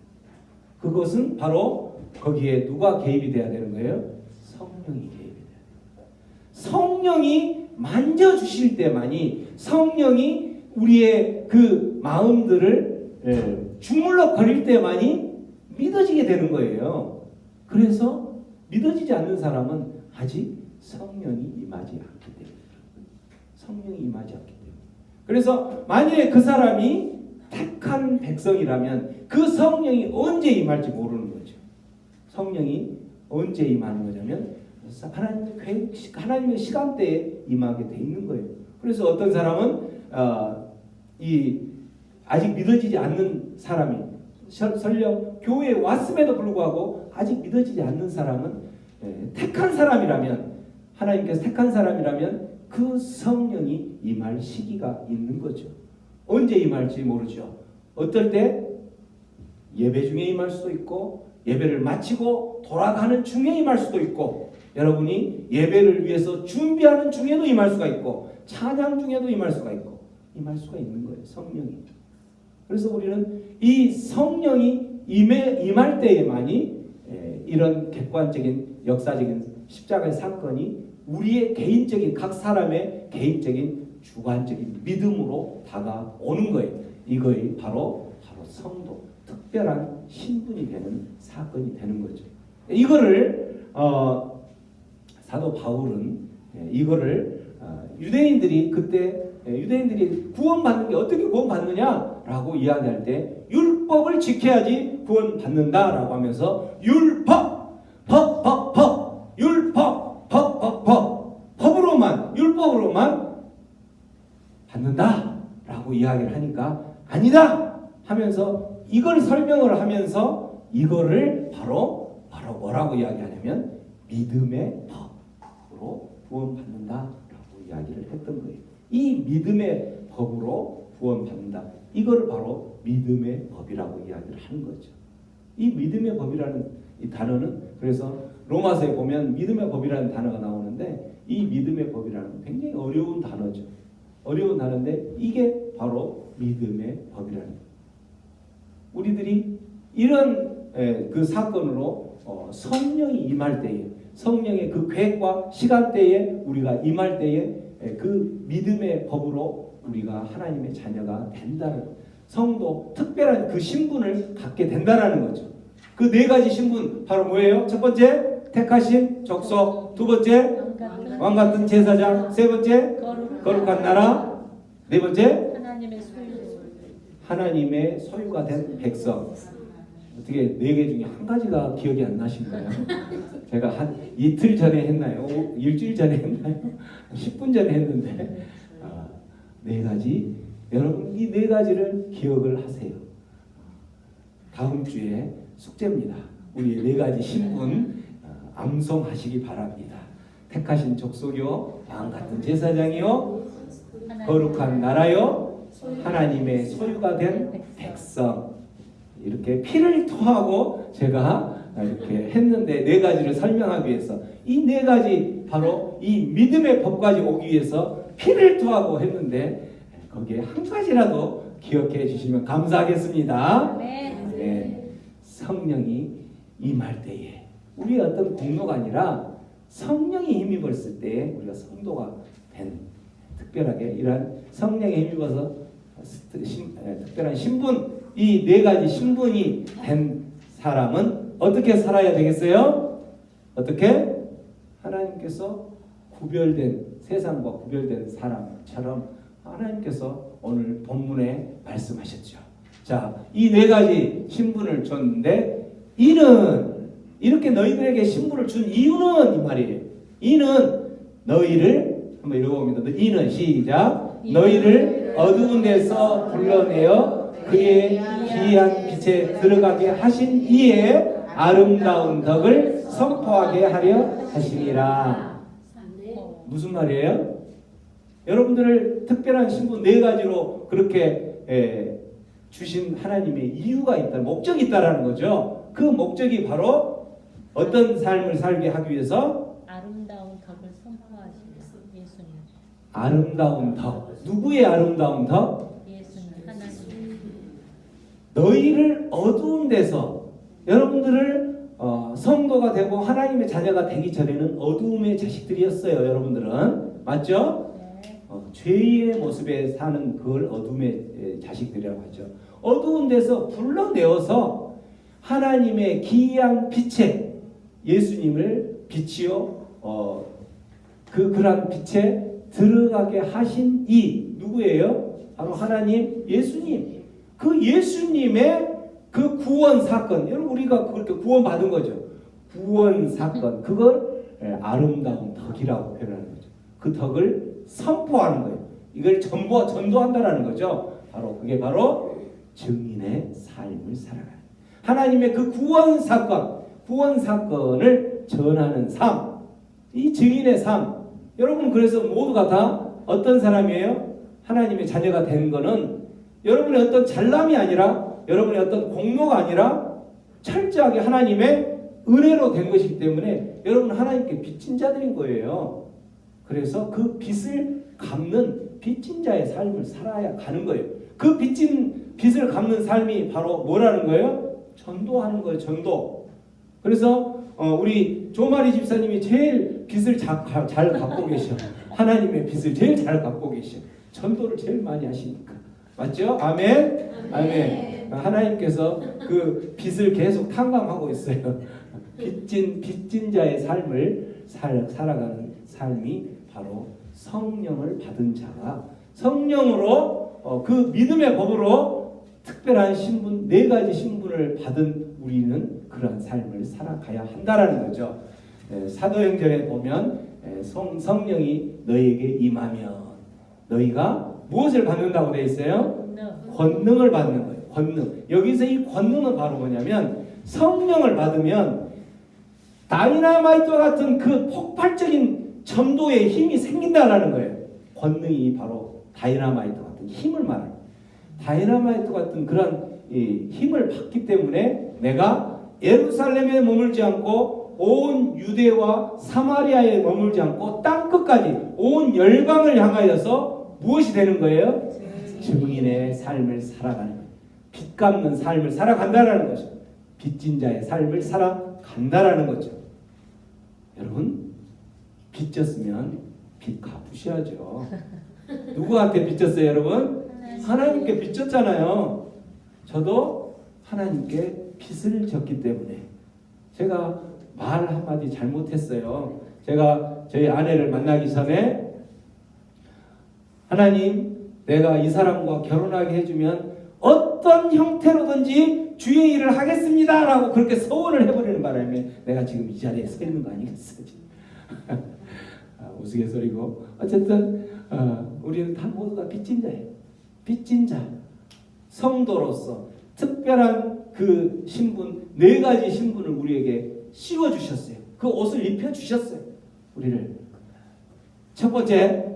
A: 그것은 바로 거기에 누가 개입이 돼야 되는 거예요? 성령이 개입이 돼야 돼요. 성령이 만져주실 때만이 성령이 우리의 그 마음들을 주물러 거릴 때만이 믿어지게 되는 거예요. 그래서 믿어지지 않는 사람은 아직 성령이 임하지 않기 때문에 성령이 임하지 않기 때문에 그래서 만약에 그 사람이 택한 백성이라면 그 성령이 언제 임할지 모르는 거죠. 성령이 언제 임하는 거냐면 하나님의 시간대에 임하게 돼 있는 거예요. 그래서 어떤 사람은 아직 믿어지지 않는 사람이 설령 교회에 왔음에도 불구하고 아직 믿어지지 않는 사람은 택한 사람이라면 하나님께서 택한 사람이라면 그 성령이 임할 시기가 있는 거죠. 언제 임할지 모르죠. 어떨 때 예배 중에 임할 수도 있고 예배를 마치고 돌아가는 중에 임할 수도 있고 여러분이 예배를 위해서 준비하는 중에도 임할 수가 있고 찬양 중에도 임할 수가 있고 임할 수가 있는 거예요. 성령이. 그래서 우리는 이 성령이 임할 때에만이 이런 객관적인 역사적인 십자가의 사건이 우리의 개인적인 각 사람의 개인적인 주관적인 믿음으로 다가오는 거예요. 이거의 바로 성도 특별한 신분이 되는 사건이 되는 거죠. 이거를 사도 바울은 이거를 유대인들이 그때 유대인들이 구원받는 게 어떻게 구원받느냐라고 이야기할 때 율법을 지켜야지 구원받는다라고 하면서 율법, 율법으로만 받는다라고 이야기를 하니까 아니다 하면서 이걸 설명을 하면서 이거를 바로 뭐라고 이야기하냐면 믿음의 법으로 구원받는다라고 이야기를 했던 거예요. 이 믿음의 법으로 구원받는다. 이거를 바로 믿음의 법이라고 이야기를 하는 거죠. 이 믿음의 법이라는 이 단어는 그래서 로마서에 보면 믿음의 법이라는 단어가 나오는데 이 믿음의 법이라는 굉장히 어려운 단어죠. 어려운 단어인데 이게 바로 믿음의 법이라는 거예요. 우리들이 이런 그 사건으로 성령이 임할 때에 성령의 그 계획과 시간대에 우리가 임할 때에 그 믿음의 법으로 우리가 하나님의 자녀가 된다는 성도 특별한 그 신분을 갖게 된다는 거죠. 그 네 가지 신분 바로 뭐예요? 첫 번째 택하신 족속, 두 번째 왕 같은 제사장, 세 번째 거룩한 나라, 네 번째 하나님의 소유가 된 백성. 어떻게 네 개 중에 한 가지가 기억이 안 나신가요? 제가 한 이틀 전에 했나요? 일주일 전에 했나요? 10분 전에 했는데 네 가지. 여러분 이 네 가지를 기억을 하세요. 다음 주에 숙제입니다. 우리 네 가지 신분 암송하시기 바랍니다. 택하신 족속이요, 왕 같은 제사장이요, 거룩한 나라요, 하나님의 소유가 된 백성. 이렇게 피를 토하고 제가 이렇게 했는데 네 가지를 설명하기 위해서 이 네 가지 바로 이 믿음의 법까지 오기 위해서 피를 토하고 했는데 거기에 한 가지라도 기억해 주시면 감사하겠습니다. 네. 성령이 임할 때에 우리의 어떤 공로가 아니라 성령이 힘입었을 때 우리가 성도가 된 특별하게 이러한 성령에 힘입어서 특별한 신분 이 네 가지 신분이 된 사람은 어떻게 살아야 되겠어요? 어떻게? 하나님께서 구별된 세상과 구별된 사람처럼 하나님께서 오늘 본문에 말씀하셨죠. 자, 이 네 가지 신분을 줬는데 이는 이렇게 너희들에게 신분을 준 이유는 이 말이에요. 이는 너희를 한번 읽어봅니다. 이는 시작. 너희를 어두운 데서 불러내어 그의 기이한 빛에 들어가게 하신 이의 아름다운 덕을 선포하게 하려 하시니라. 무슨 말이에요? 여러분들을 특별한 신분 네 가지로 그렇게 주신 하나님의 이유가 있다, 목적이 있다라는 거죠. 그 목적이 바로 어떤 삶을 살게 하기 위해서
C: 아름다운 덕을 선포하시는 예수님.
A: 아름다운 덕. 누구의 아름다운 덕?
C: 예수님 하나님.
A: 너희를 어두운 데서 여러분들을 성도가 되고 하나님의 자녀가 되기 전에는 어두움의 자식들이었어요. 여러분들은 맞죠?
C: 네.
A: 죄의 모습에 사는 그걸 어둠의 자식들이라고 하죠. 어두운 데서 불러내어서 하나님의 기이한 빛에 예수님을 빛이요 그러한 빛에 들어가게 하신 이 누구예요? 바로 하나님 예수님. 그 예수님의 그 구원 사건, 여러분 우리가 그렇게 구원 받은 거죠. 구원 사건, 그걸 아름다운 덕이라고 표현하는 거죠. 그 덕을 선포하는 거예요. 이걸 전도한다라는 거죠. 바로 그게 바로 증인의 삶을 살아가는 하나님의 그 구원 사건을 전하는 삶, 이 증인의 삶. 여러분 그래서 모두가 다 어떤 사람이에요? 하나님의 자녀가 된 거는 여러분의 어떤 잘남이 아니라 여러분의 어떤 공로가 아니라 철저하게 하나님의 은혜로 된 것이기 때문에 여러분은 하나님께 빚진 자들인 거예요. 그래서 그 빚을 갚는 빚진 자의 삶을 살아야 가는 거예요. 그 빚을 갚는 삶이 바로 뭐라는 거예요? 전도하는 거예요. 전도. 그래서 우리 조마리 집사님이 제일 빚을 잘 갚고 계셔. 하나님의 빚을 제일 잘 갚고 계셔. 전도를 제일 많이 하시니까. 맞죠? 아멘. 아멘. 하나님께서 그 빚을 계속 탕감하고 있어요. 빚진 자의 삶을 살아가는 삶이 바로 성령을 받은 자가 성령으로 그 믿음의 법으로 특별한 신분, 네 가지 신분을 받은 우리는 그러한 삶을 살아가야 한다라는 거죠. 사도행전에 보면 성령이 너희에게 임하면 너희가 무엇을 받는다고 되어 있어요? 권능을 받는 거예요. 권능. 여기서 이 권능은 바로 뭐냐면 성령을 받으면 다이나마이트와 같은 그 폭발적인 전도의 힘이 생긴다라는 거예요. 권능이 바로 다이나마이트 같은 힘을 말합니다. 다이나마이트 같은 그런 힘을 받기 때문에 내가 예루살렘에 머물지 않고 온 유대와 사마리아에 머물지 않고 땅끝까지 온 열방을 향하여서 무엇이 되는 거예요? 증인의 삶을 살아가는 거예요. 빚 갚는 삶을 살아간다라는 거죠. 빚진 자의 삶을 살아간다라는 거죠. 여러분 빚 졌으면 빚 갚으셔야죠. 누구한테 빚 졌어요 여러분? 하나님께 빚 졌잖아요. 저도 하나님께 빚을 졌기 때문에 제가 말 한마디 잘못했어요. 제가 저희 아내를 만나기 전에 하나님 내가 이 사람과 결혼하게 해주면 어떤 형태로든지 주의 일을 하겠습니다 라고 그렇게 서원을 해버리는 바람에 내가 지금 이 자리에 서 있는 거 아니겠어요? 우스갯소리고 어쨌든 우리는 다 모두가 빚진 자예요. 빚진 자. 성도로서 특별한 그 신분, 네 가지 신분을 우리에게 씌워주셨어요. 그 옷을 입혀주셨어요. 우리를. 첫 번째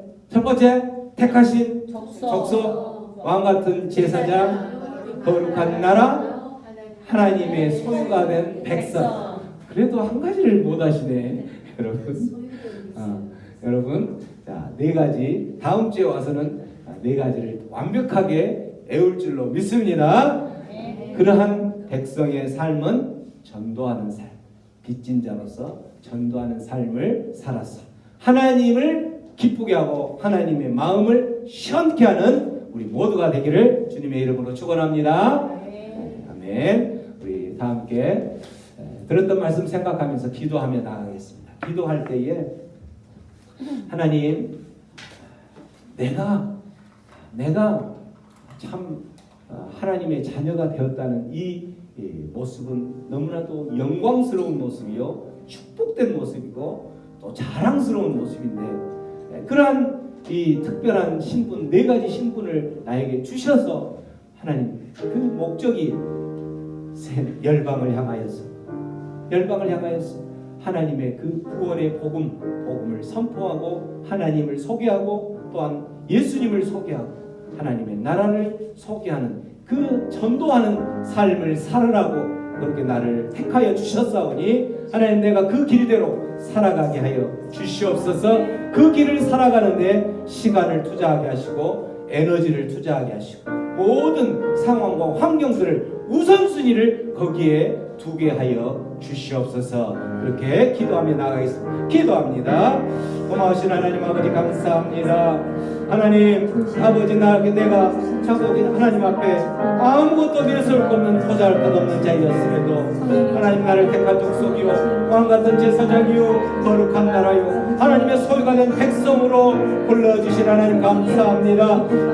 A: 택하신 족속, 왕같은 제사장, 거룩한 나라, 하나님의 소유가 된 백성. 그래도 한 가지를 못 하시네, 여러분. 여러분, 자, 네 가지. 다음 주에 와서는 네 가지를 완벽하게 애울 줄로 믿습니다. 그러한 백성의 삶은 전도하는 삶, 빚진 자로서 전도하는 삶을 살았어. 하나님을 기쁘게 하고 하나님의 마음을 시원케 하는 우리 모두가 되기를 주님의 이름으로 축원합니다. 아멘. 우리 다 함께 들었던 말씀 생각하면서 기도하며 나가겠습니다. 기도할 때에 하나님, 내가 참 하나님의 자녀가 되었다는 이 모습은 너무나도 영광스러운 모습이요, 축복된 모습이고 또 자랑스러운 모습인데 그러한 이 특별한 신분, 4가지 신분을 나에게 주셔서 하나님 그 목적이 열방을 향하여서 하나님의 그 구원의 복음을 선포하고 하나님을 소개하고 또한 예수님을 소개하고 하나님의 나라를 소개하는 그 전도하는 삶을 살으라고 그렇게 나를 택하여 주셨사오니 하나님 내가 그 길대로 살아가게 하여 주시옵소서. 그 길을 살아가는데 시간을 투자하게 하시고 에너지를 투자하게 하시고 모든 상황과 환경들을 우선순위를 거기에 두게 하여 주시옵소서. 그렇게 기도하며 나가겠습니다. 기도합니다. 고마우신 하나님 아버지 감사합니다. 하나님 아버지 내가 자꾸 하나님 앞에 아무것도 내세울 것 없는 보잘것없는 자였음에도 하나님 나를 택한 족속이요 왕같은 제사장이요 거룩한 나라요 하나님의 소유가 된 백성으로 불러주신 하나님 감사합니다.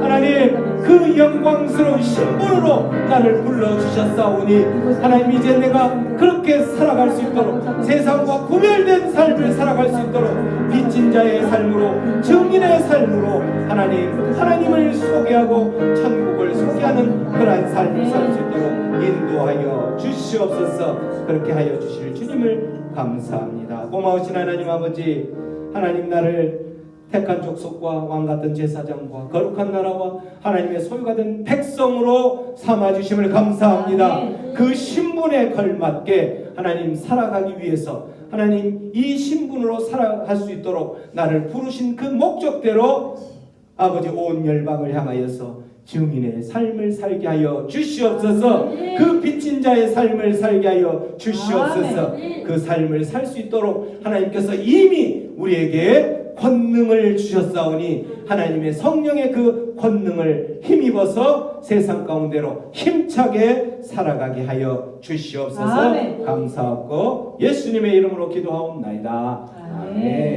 A: 하나님 그 영광스러운 신분으로 나를 불러주셨사오니 하나님 이제 내가 그렇게 살아갈 수 있도록 세상과 구별된 삶을 살아갈 수 있도록 빚진 자의 삶으로 증인의 삶으로 하나님을 소개하고 천국을 소개하는 그러한 삶을 살 수 있도록 인도하여 주시옵소서. 그렇게 하여 주실 주님을 감사합니다. 고마우신 하나님 아버지 하나님 나를 택한 족속과 왕같은 제사장과 거룩한 나라와 하나님의 소유가 된 백성으로 삼아주심을 감사합니다. 그 신분에 걸맞게 하나님 살아가기 위해서 하나님 이 신분으로 살아갈 수 있도록 나를 부르신 그 목적대로 아버지 온 열방을 향하여서 증인의 삶을 살게 하여 주시옵소서. 그 빚진 자의 삶을 살게 하여 주시옵소서. 그 삶을 살 수 있도록 하나님께서 이미 우리에게 권능을 주셨사오니 하나님의 성령의 그 권능을 힘입어서 세상 가운데로 힘차게 살아가게 하여 주시옵소서. 감사하고 예수님의 이름으로 기도하옵나이다. 아멘.